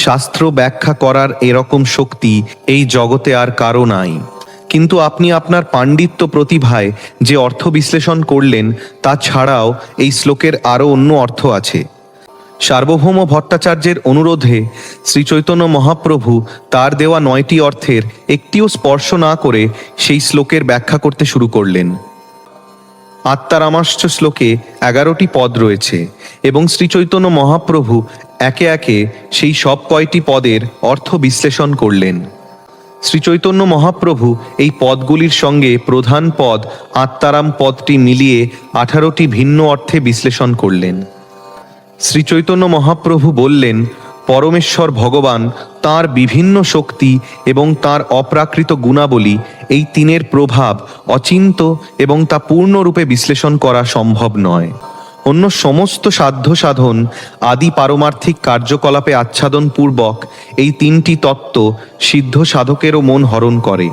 শাস্ত্র ব্যাখ্যা করার এরকম শক্তি এই জগতে আর কারো নাই। কিন্তু আপনি আপনার পাণ্ডিত্য প্রতিভায় যে অর্থ বিশ্লেষণ করলেন, তা ছাড়াও এই শ্লোকের আরও অন্য অর্থ আছে। সার্বভৌম ভট্টাচার্যের অনুরোধে শ্রী চৈতন্য মহাপ্রভু তার দেওয়া 9টি অর্থের একটিও স্পর্শ না করে সেই শ্লোকের ব্যাখ্যা করতে শুরু করলেন। আত্মারামাশ্চ শ্লোকে 11টি পদ রয়েছে এবং শ্রী চৈতন্য মহাপ্রভু একে একে সেই সব কয়টি পদের অর্থ বিশ্লেষণ করলেন। শ্রী চৈতন্য মহাপ্রভু এই পদগুলির সঙ্গে প্রধান পদ আত্মারাম পদটি মিলিয়ে 18টি ভিন্ন অর্থে বিশ্লেষণ করলেন। শ্রী চৈতন্য মহাপ্রভু বললেন, পরমেশ্বর ভগবান তাঁর বিভিন্ন শক্তি এবং তাঁর অপ্রাকৃত গুণাবলী এই তিনের প্রভাব অচিন্ত এবং তা পূর্ণরূপে বিশ্লেষণ করা সম্ভব নয়। অন্য সমস্ত সাধ্য সাধন আদি পারমার্থিক কার্যকলাপে আচ্ছাদন পূর্বক এই 3টি তত্ত্ব সিদ্ধ সাধকেরও মন হরণ করে।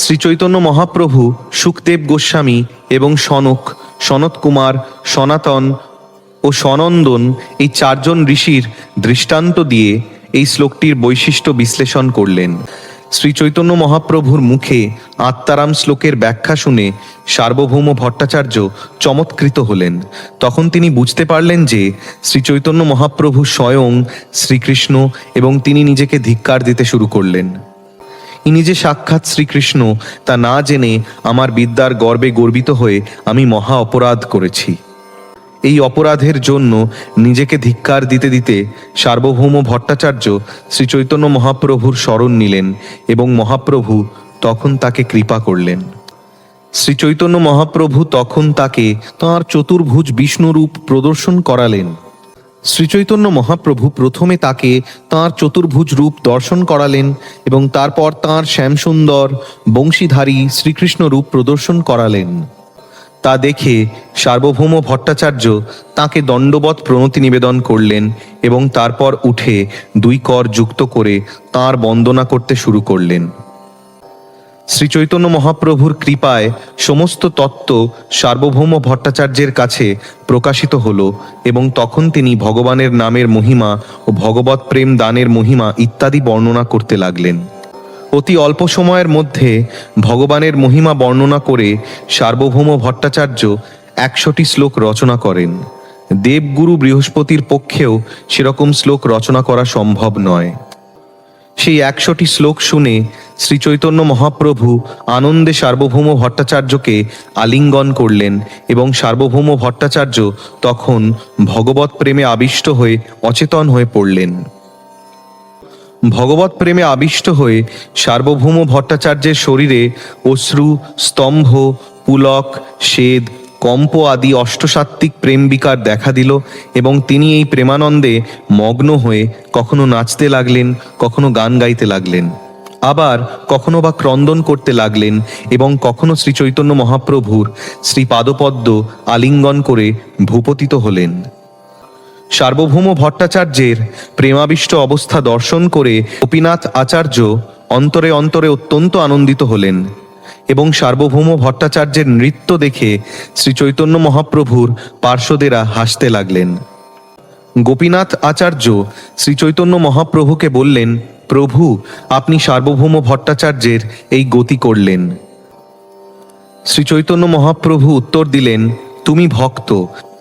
শ্রী চৈতন্য মহাপ্রভু সুখদেব গোস্বামী এবং সনত কুমার, সনাতন ও সনন্দন এই 4 জন ঋষির দৃষ্টান্ত দিয়ে এই শ্লোকটির বৈশিষ্ট্য বিশ্লেষণ করলেন। শ্রী চৈতন্য মহাপ্রভুর মুখে আত্মারাম শ্লোকের ব্যাখ্যা শুনে সার্বভৌম ভট্টাচার্য চমৎকৃত হলেন। তখন তিনি বুঝতে পারলেন যে শ্রী চৈতন্য মহাপ্রভু স্বয়ং শ্রীকৃষ্ণ এবং তিনি নিজেকে ধিক্কার দিতে শুরু করলেন। ইনি যে সাক্ষাৎ শ্রীকৃষ্ণ তা না জেনে আমার বিদ্যার গর্বে গর্বিত হয়ে আমি মহা অপরাধ করেছি। এই অপরাধের জন্য নিজেকে ধিক্কার দিতে দিতে সার্বভৌম ভট্টাচার্য শ্রী চৈতন্য মহাপ্রভুর শরণ নিলেন এবং মহাপ্রভু তখন তাকে কৃপা করলেন। শ্রী চৈতন্য মহাপ্রভু তখন তাকে তাঁর চতুর্ভুজ বিষ্ণুরূপ প্রদর্শন করালেন। শ্রী চৈতন্য মহাপ্রভু প্রথমে তাকে তাঁর চতুর্ভুজ রূপ দর্শন করালেন এবং তারপর তাঁর শ্যামসুন্দর বংশীধারী শ্রীকৃষ্ণ রূপ প্রদর্শন করালেন। তা দেখে সার্বভৌম ভট্টাচার্য তাঁকে দণ্ডবৎ প্রণতি নিবেদন করলেন এবং তারপর উঠে 2 কর যুক্ত করে তাঁর বন্দনা করতে শুরু করলেন। শ্রী চৈতন্য মহাপ্রভুর কৃপায় সমস্ত তত্ত্ব সার্বভৌম ভট্টাচার্যের কাছে প্রকাশিত হল এবং তখন তিনি ভগবানের নামের মহিমা ও ভগবৎ প্রেম দানের মহিমা ইত্যাদি বর্ণনা করতে লাগলেন। অতি অল্প সময়ের মধ্যে ভগবানের মহিমা বর্ণনা করে সার্বভৌম ভট্টাচার্য 100টি শ্লোক রচনা করেন। দেবগুরু বৃহস্পতির পক্ষেও সেরকম শ্লোক রচনা করা সম্ভব নয়। সেই 100টি শ্লোক শুনে শ্রীচৈতন্য মহাপ্রভু আনন্দে সার্বভৌম ভট্টাচার্যকে আলিঙ্গন করলেন এবং সার্বভৌম ভট্টাচার্য তখন ভগবৎ প্রেমে আবিষ্ট হয়ে অচেতন হয়ে পড়লেন। ভগবৎ প্রেমে আবিষ্ট হয়ে সার্বভৌম ভট্টাচার্যের শরীরে অশ্রু, স্তম্ভ, পুলক, স্বেদ, কম্প আদি অষ্টসাত্ত্বিক প্রেম বিকার দেখা দিল এবং তিনি এই প্রেমানন্দে মগ্ন হয়ে কখনো নাচতে লাগলেন, কখনো গান গাইতে লাগলেন, আবার কখনো বা ক্রন্দন করতে লাগলেন এবং কখনো শ্রী চৈতন্য মহাপ্রভুর শ্রীপাদপদ্ম আলিঙ্গন করে ভূপতিত হলেন। সার্বভৌম ভট্টাচার্যের প্রেমাবিষ্ট অবস্থা দর্শন করে গোপীনাথ আচার্য অন্তরে অন্তরে অত্যন্ত আনন্দিত হলেন এবং সার্বভৌম ভট্টাচার্যের নৃত্য দেখে শ্রী চৈতন্য মহাপ্রভুর পার্শ্বদেরা হাসতে লাগলেন। গোপীনাথ আচার্য শ্রী চৈতন্য মহাপ্রভুকে বললেন, প্রভু, আপনি সার্বভৌম ভট্টাচার্যের এই গতি করলেন। শ্রী চৈতন্য মহাপ্রভু উত্তর দিলেন, তুমি ভক্ত,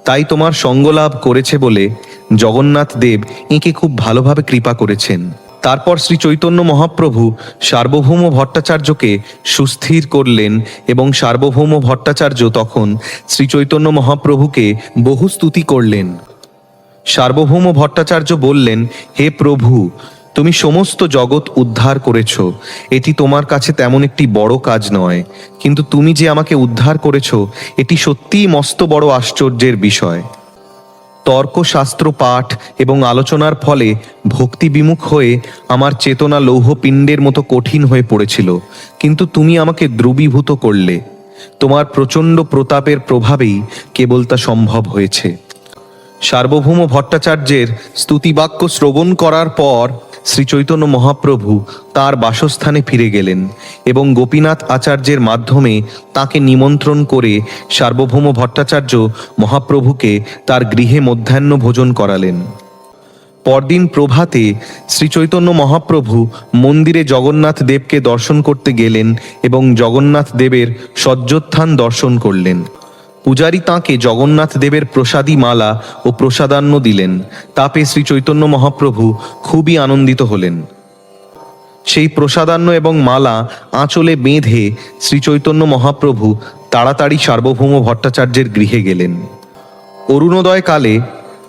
তাই তোমার সঙ্গলাভ করেছে বলে জগন্নাথ দেব এঁকে খুব ভালোভাবে কৃপা করেছেন। তারপর শ্রী চৈতন্য মহাপ্রভু সার্বভৌম ভট্টাচার্যকে সুস্থির করলেন এবং সার্বভৌম ভট্টাচার্য তখন শ্রী চৈতন্য মহাপ্রভুকে বহু স্তুতি করলেন। সার্বভৌম ভট্টাচার্য বললেন, হে প্রভু, তুমি সমস্ত জগৎ উদ্ধার করেছ, এটি তোমার কাছে তেমন একটি বড় কাজ নয়, কিন্তু তুমি যে আমাকে উদ্ধার করেছ এটি সত্যিই মস্ত বড় আশ্চর্যের বিষয়। তর্কশাস্ত্র পাঠ এবং আলোচনার ফলে ভক্তি বিমুখ হয়ে আমার চেতনা লৌহপিণ্ডের মতো কঠিন হয়ে পড়েছিল, কিন্তু তুমি আমাকে দ্রবীভূত করলে। তোমার প্রচণ্ড প্রতাপের প্রভাবেই কেবল তা সম্ভব হয়েছে। সার্বভৌম ভট্টাচার্যের স্তুতিবাক্য শ্রবণ করার পর শ্রী চৈতন্য মহাপ্রভু তার বাসস্থানে ফিরে গেলেন এবং গোপীনাথ আচার্যের মাধ্যমে তাকে নিমন্ত্রণ করে সার্বভৌম ভট্টাচার্য মহাপ্রভুকে তার গৃহে মধ্যাহ্ন ভোজন করালেন। পরদিন প্রভাতে শ্রী চৈতন্য মহাপ্রভু মন্দিরে জগন্নাথ দেবকে দর্শন করতে গেলেন এবং জগন্নাথ দেবের সজ্জোত্থান দর্শন করলেন। পূজারী তাঁকে জগন্নাথ দেবের প্রসাদী মালা ও প্রসাদান্ন দিলেন। তা পেয়ে শ্রী চৈতন্য মহাপ্রভু খুবই আনন্দিত হলেন। সেই প্রসাদান্ন এবং মালা আঁচলে বেঁধে শ্রী চৈতন্য মহাপ্রভু তাড়াতাড়ি সার্বভৌম ভট্টাচার্যের গৃহে গেলেন। অরুণোদয় কালে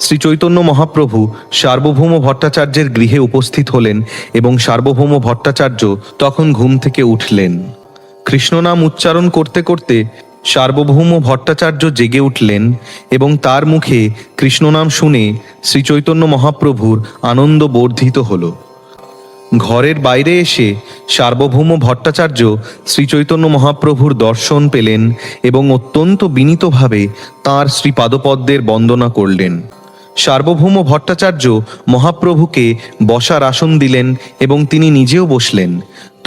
শ্রী চৈতন্য মহাপ্রভু সার্বভৌম ভট্টাচার্যের গৃহে উপস্থিত হলেন এবং সার্বভৌম ভট্টাচার্য তখন ঘুম থেকে উঠলেন। কৃষ্ণনাম উচ্চারণ করতে করতে সার্বভৌম ভট্টাচার্য জেগে উঠলেন এবং তার মুখে কৃষ্ণনাম শুনে শ্রী চৈতন্য মহাপ্রভুর আনন্দ বর্ধিত হল। ঘরের বাইরে এসে সার্বভৌম ভট্টাচার্য শ্রী চৈতন্য মহাপ্রভুর দর্শন পেলেন এবং অত্যন্ত বিনীতভাবে তাঁর শ্রীপাদপদ্মের বন্দনা করলেন। সার্বভৌম ভট্টাচার্য মহাপ্রভুকে বসার আসন দিলেন এবং তিনি নিজেও বসলেন।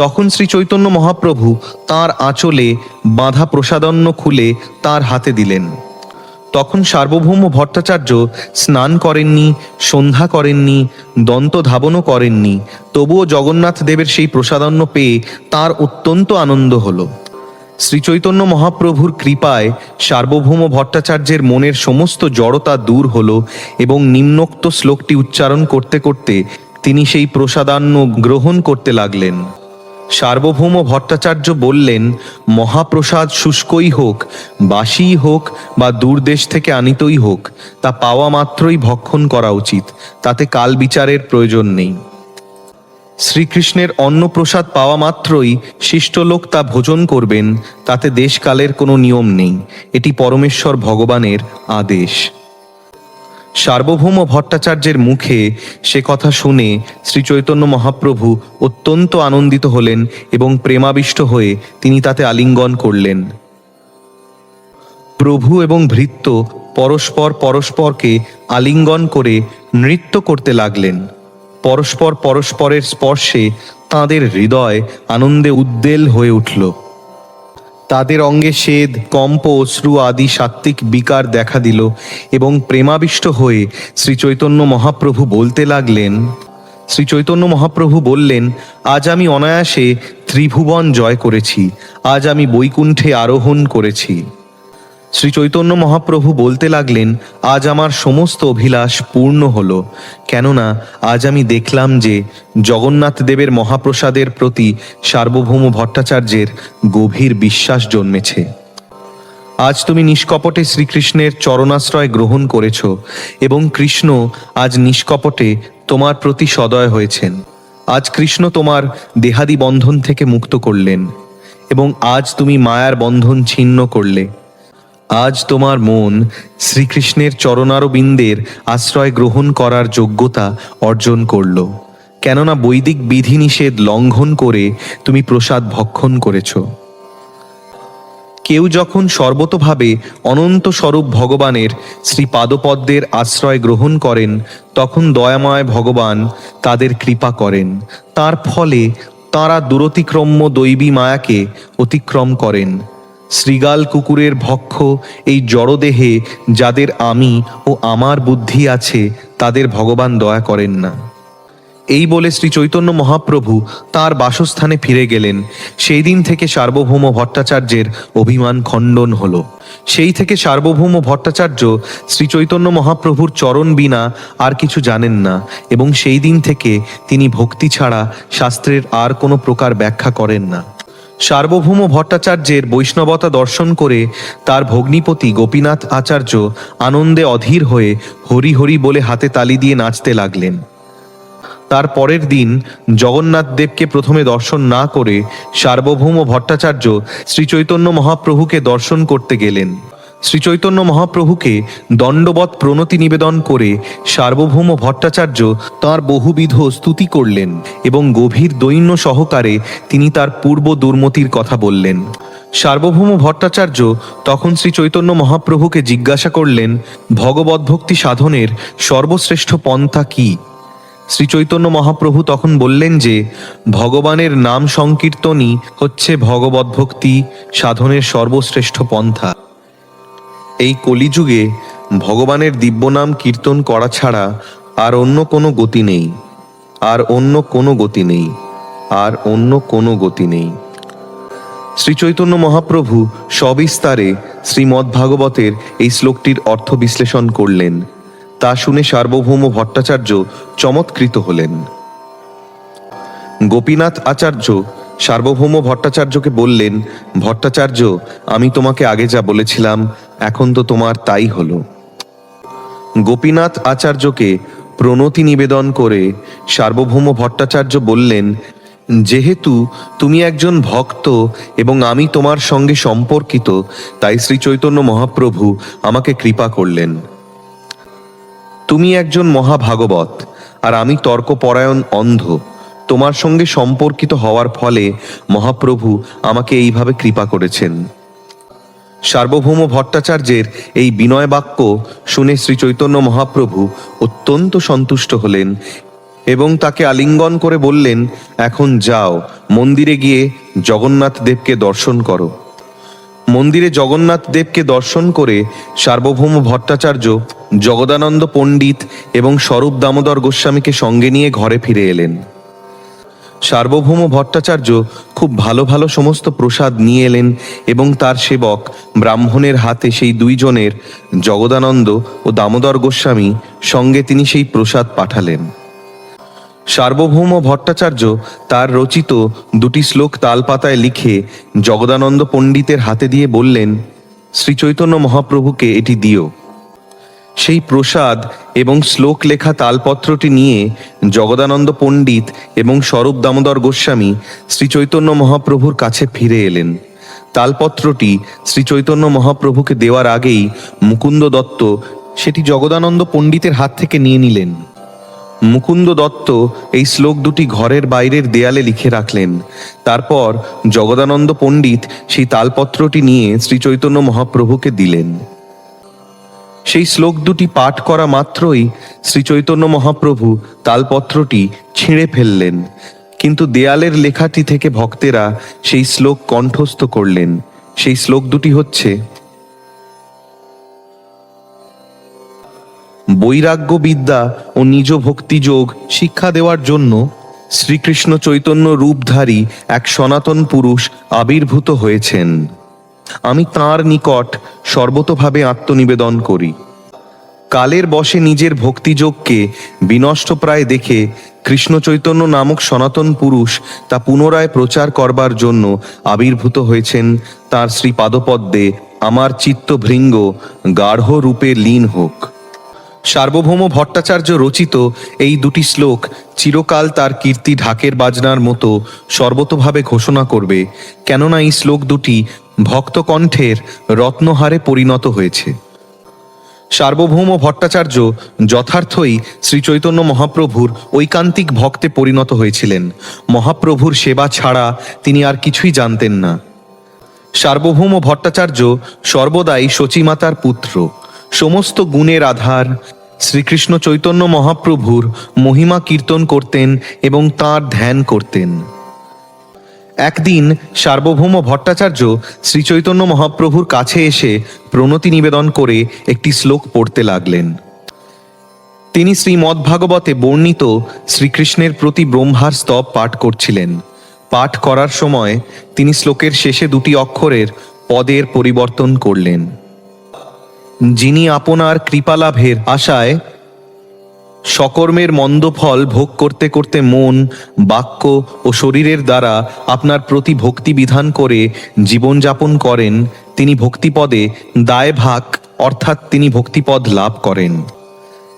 তখন শ্রী চৈতন্য মহাপ্রভু তাঁর আঁচলে বাঁধা প্রসাদান্ন খুলে তাঁর হাতে দিলেন। তখন সার্বভৌম ভট্টাচার্য স্নান করেননি, সন্ধ্যা করেননি, দন্তধাবনও করেননি, তবুও জগন্নাথ দেবের সেই প্রসাদান্ন পেয়ে তাঁর অত্যন্ত আনন্দ হলো। শ্রীচৈতন্য মহাপ্রভুর কৃপায় সার্বভৌম ভট্টাচার্যের মনের সমস্ত জড়তা দূর হল এবং নিম্নোক্ত শ্লোকটি উচ্চারণ করতে করতে তিনি সেই প্রসাদান্ন গ্রহণ করতে লাগলেন। সার্বভৌম ভট্টাচার্য বললেন, মহাপ্রসাদ শুষ্কই হোক, বাসিই হোক বা দূরদেশ থেকে আনিতই হোক, তা পাওয়া মাত্রই ভক্ষণ করা উচিত, তাতে কাল বিচারের প্রয়োজন নেই। শ্রীকৃষ্ণের অন্নপ্রসাদ পাওয়া মাত্রই শিষ্টলোক তা ভোজন করবেন, তাতে দেশকালের কোনো নিয়ম নেই, এটি পরমেশ্বর ভগবানের আদেশ। সার্বভৌম ভট্টাচার্যের মুখে সে কথা শুনে শ্রীচৈতন্য মহাপ্রভু অত্যন্ত আনন্দিত হলেন এবং প্রেমাবিষ্ট হয়ে তিনি তাতে আলিঙ্গন করলেন। প্রভু এবং ভৃত্য পরস্পর পরস্পরকে আলিঙ্গন করে নৃত্য করতে লাগলেন। পরস্পর পরস্পরের স্পর্শে তাঁদের হৃদয় আনন্দে উদ্বেল হয়ে উঠল। তাদের অঙ্গে স্বেদ, কম্প, অশ্রু আদি সাত্ত্বিক বিকার দেখা দিল এবং প্রেমাবিষ্ট হয়ে শ্রীচৈতন্য মহাপ্রভু বলতে লাগলেন। শ্রীচৈতন্য মহাপ্রভু বললেন, আজ আমি অনায়াসে ত্রিভুবন জয় করেছি, আজ আমি বৈকুণ্ঠে আরোহণ করেছি। শ্রী চৈতন্য মহাপ্রভু বলতে লাগলেন, আজ আমার সমস্ত অভিলাষ পূর্ণ হলো, কেননা আজ আমি দেখলাম যে জগন্নাথ দেবের মহাপ্রসাদের প্রতি সার্বভৌম ভট্টাচার্যের গভীর বিশ্বাস জন্মেছে। আজ তুমি নিষ্কপটে শ্রীকৃষ্ণের চরণাশ্রয় গ্রহণ করেছ এবং কৃষ্ণ আজ নিষ্কপটে তোমার প্রতি সদয় হয়েছেন। আজ কৃষ্ণ তোমার দেহাদি বন্ধন থেকে মুক্ত করলেন এবং আজ তুমি মায়ার বন্ধন ছিন্ন করলে। আজ তোমার মন শ্রীকৃষ্ণের চরণারবিন্দের আশ্রয় গ্রহণ করার যোগ্যতা অর্জন করল, কেননা বৈদিক বিধিনিষেধ লঙ্ঘন করে তুমি প্রসাদ ভক্ষণ করেছ। কেউ যখন সর্বতোভাবে অনন্ত স্বরূপ ভগবানের শ্রীপাদপদ্মের আশ্রয় গ্রহণ করেন, তখন দয়াময় ভগবান তাদের কৃপা করেন। তার ফলে তাঁরা দূরতিক্রম্য দৈবী মায়াকে অতিক্রম করেন। শৃগাল কুকুরের ভক্ষ এই জড়দেহে যাদের আমি ও আমার বুদ্ধি আছে, তাদের ভগবান দয়া করেন না। এই বলে শ্রী চৈতন্য মহাপ্রভু তার বাসস্থানে ফিরে গেলেন। সেই দিন থেকে সার্বভৌম ভট্টাচার্যের অভিমান খণ্ডন হল। সেই থেকে সার্বভৌম ভট্টাচার্য শ্রী চৈতন্য মহাপ্রভুর চরণ বিনা আর কিছু জানেন না এবং সেই দিন থেকে তিনি ভক্তি ছাড়া শাস্ত্রের আর কোনো প্রকার ব্যাখ্যা করেন না। সার্বভৌম ভট্টাচার্যের বৈষ্ণবতা দর্শন করে তার ভগ্নিপতি গোপীনাথ আচার্য আনন্দে অধীর হয়ে হরি হরি বলে হাতে তালি দিয়ে নাচতে লাগলেন। তার পরের দিন জগন্নাথ দেবকে প্রথমে দর্শন না করে সার্বভৌম ভট্টাচার্য শ্রী চৈতন্য মহাপ্রভুকে দর্শন করতে গেলেন। শ্রী চৈতন্য মহাপ্রভুকে দণ্ডবৎ প্রণতি নিবেদন করে সার্বভৌম ভট্টাচার্য তাঁর বহুবিধ স্তুতি করলেন এবং গভীর দৈন্য সহকারে তিনি তার পূর্ব দুর্মতির কথা বললেন। সার্বভৌম ভট্টাচার্য তখন শ্রী চৈতন্য মহাপ্রভুকে জিজ্ঞাসা করলেন, ভগবদ্ভক্তি সাধনের সর্বশ্রেষ্ঠ পন্থা কি? শ্রী চৈতন্য মহাপ্রভু তখন বললেন যে ভগবানের নাম সংকীর্তনই হচ্ছে ভগবদ্ভক্তি সাধনের সর্বশ্রেষ্ঠ পন্থা। এই কলিযুগে ভগবানের দিব্যনাম কীর্তন করা ছাড়া আর অন্য কোনো গতি নেই, আর অন্য কোনো গতি নেই, আর অন্য কোনো গতি নেই। শ্রী চৈতন্য মহাপ্রভু সবিস্তারে শ্রীমদ্ভাগবতের এই শ্লোকটির অর্থ বিশ্লেষণ করলেন। তা শুনে সার্বভৌম ভট্টাচার্য চমৎকৃত হলেন। গোপীনাথ আচার্য সার্বভৌম ভট্টাচার্যকে বললেন, ভট্টাচার্য, আমি তোমাকে আগে যা বলেছিলাম এখন তো তোমার তাই হলো। গোপীনাথ আচার্যকে প্রণতি নিবেদন করে সার্বভৌম ভট্টাচার্য বললেন, যেহেতু তুমি একজন ভক্ত এবং আমি তোমার সঙ্গে সম্পর্কিত, তাই শ্রী চৈতন্য মহাপ্রভু আমাকে কৃপা করলেন। তুমি একজন মহাভাগবত আর আমি তর্কপরায়ণ অন্ধ। তোমার সঙ্গে সম্পর্কিত হওয়ার ফলে মহাপ্রভু আমাকে এইভাবে কৃপা করেছেন। সার্বভৌম ভট্টাচার্যের এই বিনয় বাক্য শুনে শ্রী চৈতন্য মহাপ্রভু অত্যন্ত সন্তুষ্ট হলেন এবং তাকে আলিঙ্গন করে বললেন, এখন যাও, মন্দিরে গিয়ে জগন্নাথ দেবকে দর্শন করো। মন্দিরে জগন্নাথ দেবকে দর্শন করে সার্বভৌম ভট্টাচার্য জগদানন্দ পণ্ডিত এবং স্বরূপ দামোদর গোস্বামীকে সঙ্গে নিয়ে ঘরে ফিরে এলেন। সার্বভৌম ভট্টাচার্য খুব ভালো ভালো সমস্ত প্রসাদ নিয়ে এলেন এবং তার সেবক ব্রাহ্মণের হাতে সেই দুইজনের, জগদানন্দ ও দামোদর গোস্বামী সঙ্গে তিনি সেই প্রসাদ পাঠালেন। সার্বভৌম ভট্টাচার্য তার রচিত দুটি শ্লোক তালপাতায় লিখে জগদানন্দ পণ্ডিতের হাতে দিয়ে বললেন, শ্রী চৈতন্য মহাপ্রভুকে এটি দিও। সেই প্রসাদ এবং শ্লোক লেখা তালপত্রটি নিয়ে জগদানন্দ পণ্ডিত এবং স্বরূপ দামোদর গোস্বামী শ্রী চৈতন্য মহাপ্রভুর কাছে ফিরে এলেন। তালপত্রটি শ্রী চৈতন্য মহাপ্রভুকে দেওয়ার আগেই মুকুন্দ দত্ত সেটি জগদানন্দ পণ্ডিতের হাত থেকে নিয়ে নিলেন। মুকুন্দ দত্ত এই শ্লোক দুটি ঘরের বাইরের দেয়ালে লিখে রাখলেন। তারপর জগদানন্দ পণ্ডিত সেই তালপত্রটি নিয়ে শ্রী চৈতন্য মহাপ্রভুকে দিলেন। সেই শ্লোক দুটি পাঠ করা মাত্রই শ্রী চৈতন্য মহাপ্রভু তালপত্রটি ছিঁড়ে ফেললেন, কিন্তু দেয়ালের লেখাটি থেকে ভক্তেরা সেই শ্লোক কণ্ঠস্থ করলেন। সেই শ্লোক দুটি হচ্ছে, বৈরাগ্য বিদ্যা ও নিজ ভক্তিযোগ শিক্ষা দেওয়ার জন্য শ্রীকৃষ্ণ চৈতন্য রূপধারী এক সনাতন পুরুষ আবির্ভূত হয়েছেন। আমি তাঁর নিকট সর্বতোভাবে আত্মনিবেদন করি। কালের বশে নিজের ভক্তিযোগকে বিনষ্টপ্রায় দেখে কৃষ্ণ চৈতন্য নামক সনাতন পুরুষ তা পুনরায় প্রচার করবার জন্য আবির্ভূত হয়েছেন। তার শ্রী পাদপদ্মে আমার চিত্তভৃঙ্গ গাঢ় রূপে লীন হোক। সার্বভৌম ভট্টাচার্য রচিত এই দুটি শ্লোক চিরকাল তার কীর্তি ঢাকের বাজনার মতো সর্বতোভাবে ঘোষণা করবে, কেননা এই শ্লোক দুটি ভক্তকণ্ঠের রত্নহারে পরিণত হয়েছে। সার্বভৌম ভট্টাচার্য যথার্থই শ্রীচৈতন্য মহাপ্রভুর ঐকান্তিক ভক্তে পরিণত হয়েছিলেন। মহাপ্রভুর সেবা ছাড়া তিনি আর কিছুই জানতেন না। সার্বভৌম ভট্টাচার্য সর্বদাই শচীমাতার পুত্র, সমস্ত গুণের আধার। শ্রীকৃষ্ণ চৈতন্য মহাপ্রভুর মহিমা কীর্তন করতেন এবং তাঁর ধ্যান করতেন। একদিন সার্বভৌম ভট্টাচার্য শ্রীচৈতন্য মহাপ্রভুর কাছে এসে প্রণতি নিবেদন করে একটি শ্লোক পড়তে লাগলেন। তিনি শ্রীমদ্ভাগবতে বর্ণিত শ্রীকৃষ্ণের প্রতি ব্রহ্মার স্তব পাঠ করছিলেন। পাঠ করার সময় তিনি শ্লোকের শেষে দুটি অক্ষরের পদের পরিবর্তন করলেন। যিনি আপনার কৃপালাভের আশায় সকর্মের মন্দ ফল ভোগ করতে করতে মন, বাক্য ও শরীরের দ্বারা আপনার প্রতি ভক্তি বিধান করে জীবনযাপন করেন, তিনি ভক্তিপদে দায়ভাগ অর্থাৎ তিনি ভক্তিপদ লাভ করেন।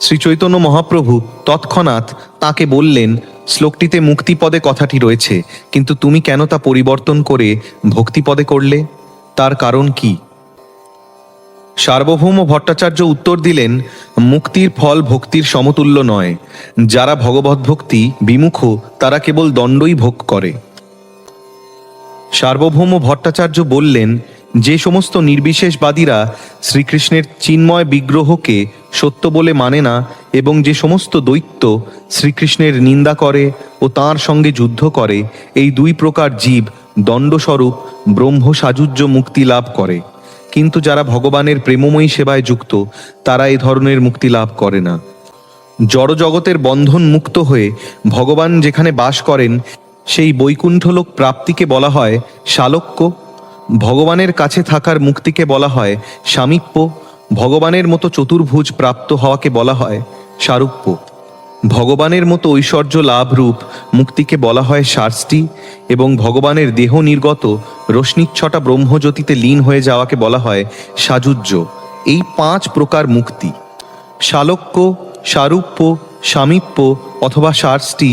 শ্রী চৈতন্য মহাপ্রভু তৎক্ষণাৎ তাকে বললেন, শ্লোকটিতে মুক্তিপদে কথাটি রয়েছে, কিন্তু তুমি কেন তা পরিবর্তন করে ভক্তিপদে করলে? তার কারণ কি? সার্বভৌম ভট্টাচার্য উত্তর দিলেন, মুক্তির ফল ভক্তির সমতুল্য নয়। যারা ভগবদ্ভক্তি বিমুখ তারা কেবল দণ্ডই ভোগ করে। সার্বভৌম ভট্টাচার্য বললেন, যে সমস্ত নির্বিশেষবাদীরা শ্রীকৃষ্ণের চিন্ময় বিগ্রহকে সত্য বলে মানে না এবং যে সমস্ত দৈত্য শ্রীকৃষ্ণের নিন্দা করে ও তাঁর সঙ্গে যুদ্ধ করে, এই দুই প্রকার জীব দণ্ডস্বরূপ ব্রহ্ম সাযুজ্য মুক্তি লাভ করে। কিন্তু যারা ভগবানের প্রেমময়ী সেবায় যুক্ত তারা এই ধরনের মুক্তি লাভ করে না। জড়জগতের বন্ধন মুক্ত হয়ে ভগবান যেখানে বাস করেন সেই বৈকুণ্ঠলোক প্রাপ্তিকে বলা হয় সালোক্য। ভগবানের কাছে থাকার মুক্তিকে বলা হয় সামীপ্য। ভগবানের মতো চতুর্ভুজ প্রাপ্ত হওয়াকে বলা হয় সারূপ্য। ভগবানের মতো ঐশ্বর্য লাভরূপ মুক্তিকে বলা হয় সার্ষ্টি এবং ভগবানের দেহ নির্গত রশ্মিচ্ছটা ব্রহ্মজ্যোতিতে লীন হয়ে যাওয়াকে বলা হয় সাযুজ্য। এই 5 প্রকার মুক্তি, সালোক্য, সারূপ্য, সামীপ্য অথবা সার্ষ্টি,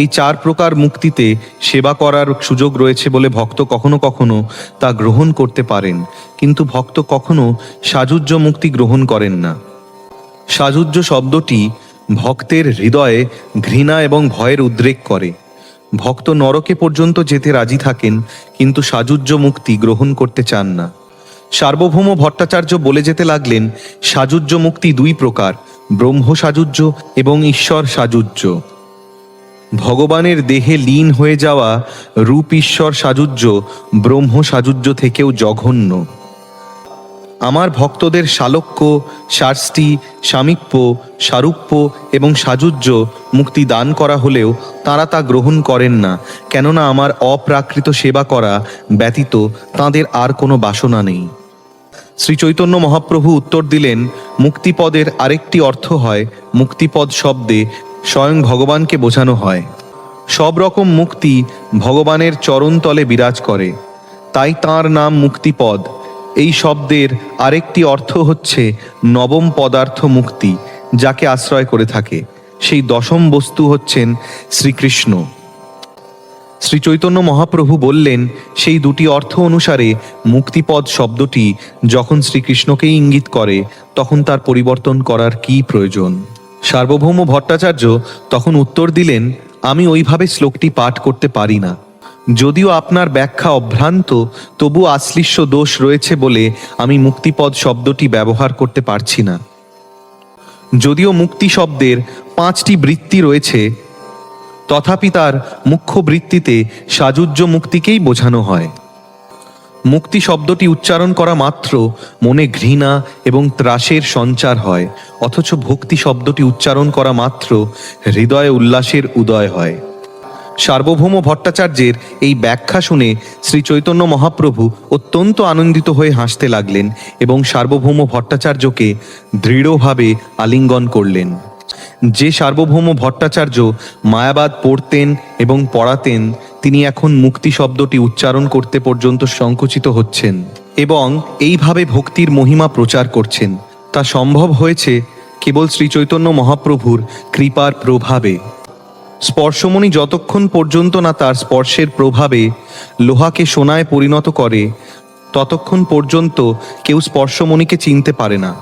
এই 4 প্রকার মুক্তিতে সেবা করার সুযোগ রয়েছে বলে ভক্ত কখনো কখনো তা গ্রহণ করতে পারেন, কিন্তু ভক্ত কখনো সাযুজ্য মুক্তি গ্রহণ করেন না। সাযুজ্য শব্দটি ভক্তের হৃদয়ে ঘৃণা এবং ভয়ের উদ্রেক করে। ভক্ত নরকে পর্যন্ত যেতে রাজি থাকেন, কিন্তু সাযুজ্য মুক্তি গ্রহণ করতে চান না। সার্বভৌম ভট্টাচার্য বলে যেতে লাগলেন, সাযুজ্য মুক্তি 2 প্রকার, ব্রহ্ম সাযুজ্য এবং ঈশ্বর সাযুজ্য। ভগবানের দেহে লীন হয়ে যাওয়া রূপ ঈশ্বর সাযুজ্য ব্রহ্ম সাযুজ্য থেকেও জঘন্য। আমার ভক্তদের সালোক্য, সার্ষ্টি, সামীপ্য, সারূপ্য এবং সাযুজ্য মুক্তি দান করা হলেও তাঁরা তা গ্রহণ করেন না, কেননা আমার অপ্রাকৃত সেবা করা ব্যতীত তাঁদের আর কোনো বাসনা নেই। শ্রী চৈতন্য মহাপ্রভু উত্তর দিলেন, মুক্তিপদের আরেকটি অর্থ হয় মুক্তিপদ শব্দে স্বয়ং ভগবানকে বোঝানো হয়। সব রকম মুক্তি ভগবানের চরণতলে বিরাজ করে, তাই তাঁর নাম মুক্তিপদ। এই শব্দের আরেকটি অর্থ হচ্ছে নবম পদার্থ মুক্তি, যাকে আশ্রয় করে থাকে। সেই দশম বস্তু হচ্ছেন শ্রীকৃষ্ণ। শ্রী চৈতন্য মহাপ্রভু বললেন, সেই দুটি অর্থ অনুসারে মুক্তিপদ শব্দটি যখন শ্রীকৃষ্ণকেই ইঙ্গিত করে তখন তার পরিবর্তন করার কি প্রয়োজন? সার্বভৌম ভট্টাচার্য তখন উত্তর দিলেন, আমি ওইভাবে শ্লোকটি পাঠ করতে পারি না। যদিও আপনার ব্যাখ্যা অভ্রান্ত, তবু আশ্লিষ্য দোষ রয়েছে বলে আমি মুক্তিপদ শব্দটি ব্যবহার করতে পারছি না। যদিও মুক্তি শব্দের 5টি বৃত্তি রয়েছে, তথাপি তার মুখ্য বৃত্তিতে সাযুজ্য মুক্তিকেই বোঝানো হয়। মুক্তি শব্দটি উচ্চারণ করা মাত্র মনে ঘৃণা এবং ত্রাসের সঞ্চার হয়, অথচ ভক্তি শব্দটি উচ্চারণ করা মাত্র হৃদয়ে উল্লাসের উদয় হয়। সার্বভৌম ভট্টাচার্যের এই ব্যাখ্যা শুনে শ্রী চৈতন্য মহাপ্রভু অত্যন্ত আনন্দিত হয়ে হাসতে লাগলেন এবং সার্বভৌম ভট্টাচার্যকে দৃঢ়ভাবে আলিঙ্গন করলেন। যে সার্বভৌম ভট্টাচার্য মায়াবাদ পড়তেন এবং পড়াতেন, তিনি এখন মুক্তি শব্দটি উচ্চারণ করতে পর্যন্ত সংকুচিত হচ্ছেন এবং এইভাবে ভক্তির মহিমা প্রচার করছেন। তা সম্ভব হয়েছে কেবল শ্রী চৈতন্য মহাপ্রভুর কৃপার প্রভাবে। স্পর্শমণি যতক্ষণ পর্যন্ত না তার স্পর্শের প্রভাবে লোহাকে সোনায় পরিণত করে, ততক্ষণ পর্যন্ত কেউ স্পর্শমণিকে চিনতে পারে না।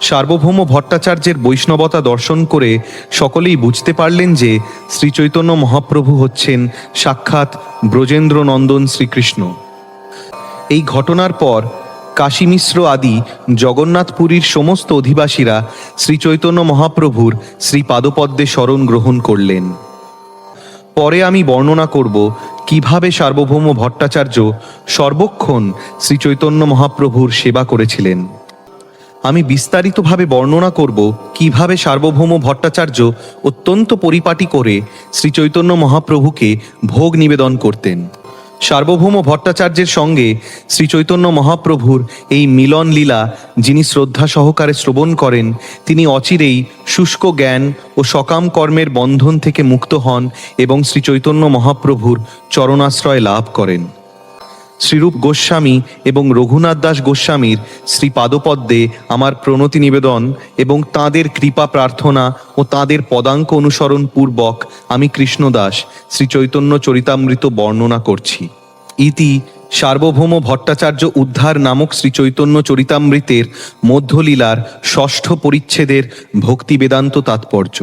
সার্বভৌম ভট্টাচার্যের বৈষ্ণবতা দর্শন করে সকলেই বুঝতে পারলেন যে শ্রী চৈতন্য মহাপ্রভু হচ্ছেন সাক্ষাৎ ব্রজেন্দ্র নন্দন শ্রীকৃষ্ণ। এই ঘটনার পর কাশী মিশ্র আদি জগন্নাথপুরীর সমস্ত অধিবাসীরা শ্রী চৈতন্য মহাপ্রভুর শ্রী পাদপদ্মে শরণ গ্রহণ করলেন। পরে আমি বর্ণনা করব কিভাবে সার্বভৌম ভট্টাচার্য সর্বক্ষণ শ্রী চৈতন্য মহাপ্রভুর সেবা করেছিলেন। আমি বিস্তারিতভাবে বর্ণনা করব কিভাবে সার্বভৌম ভট্টাচার্য অত্যন্ত পরিপাটি করে শ্রী চৈতন্য মহাপ্রভুকে ভোগ নিবেদন করতেন। সার্বভৌম ভট্টাচার্যের সঙ্গে শ্রী চৈতন্য মহাপ্রভুর এই মিলন লীলা যিনি শ্রদ্ধা সহকারে শ্রবণ করেন, তিনি অচিরেই শুষ্ক জ্ঞান ও সকাম কর্মের বন্ধন থেকে মুক্ত হন এবং শ্রী চৈতন্য মহাপ্রভুর চরণাশ্রয় লাভ করেন। শ্রীরূপ গোস্বামী এবং রঘুনাথ দাস গোস্বামীর শ্রী পাদপদ্মে আমার প্রণতি নিবেদন এবং তাঁদের কৃপা প্রার্থনা ও তাঁদের পদাঙ্ক অনুসরণ পূর্বক আমি কৃষ্ণদাস শ্রী চৈতন্য চরিতামৃত বর্ণনা করছি। ইতি সার্বভৌম ভট্টাচার্য উদ্ধার নামক শ্রী চৈতন্য চরিতামৃতের মধ্যলীলার ষষ্ঠ পরিচ্ছেদের ভক্তি বেদান্ত তাৎপর্য।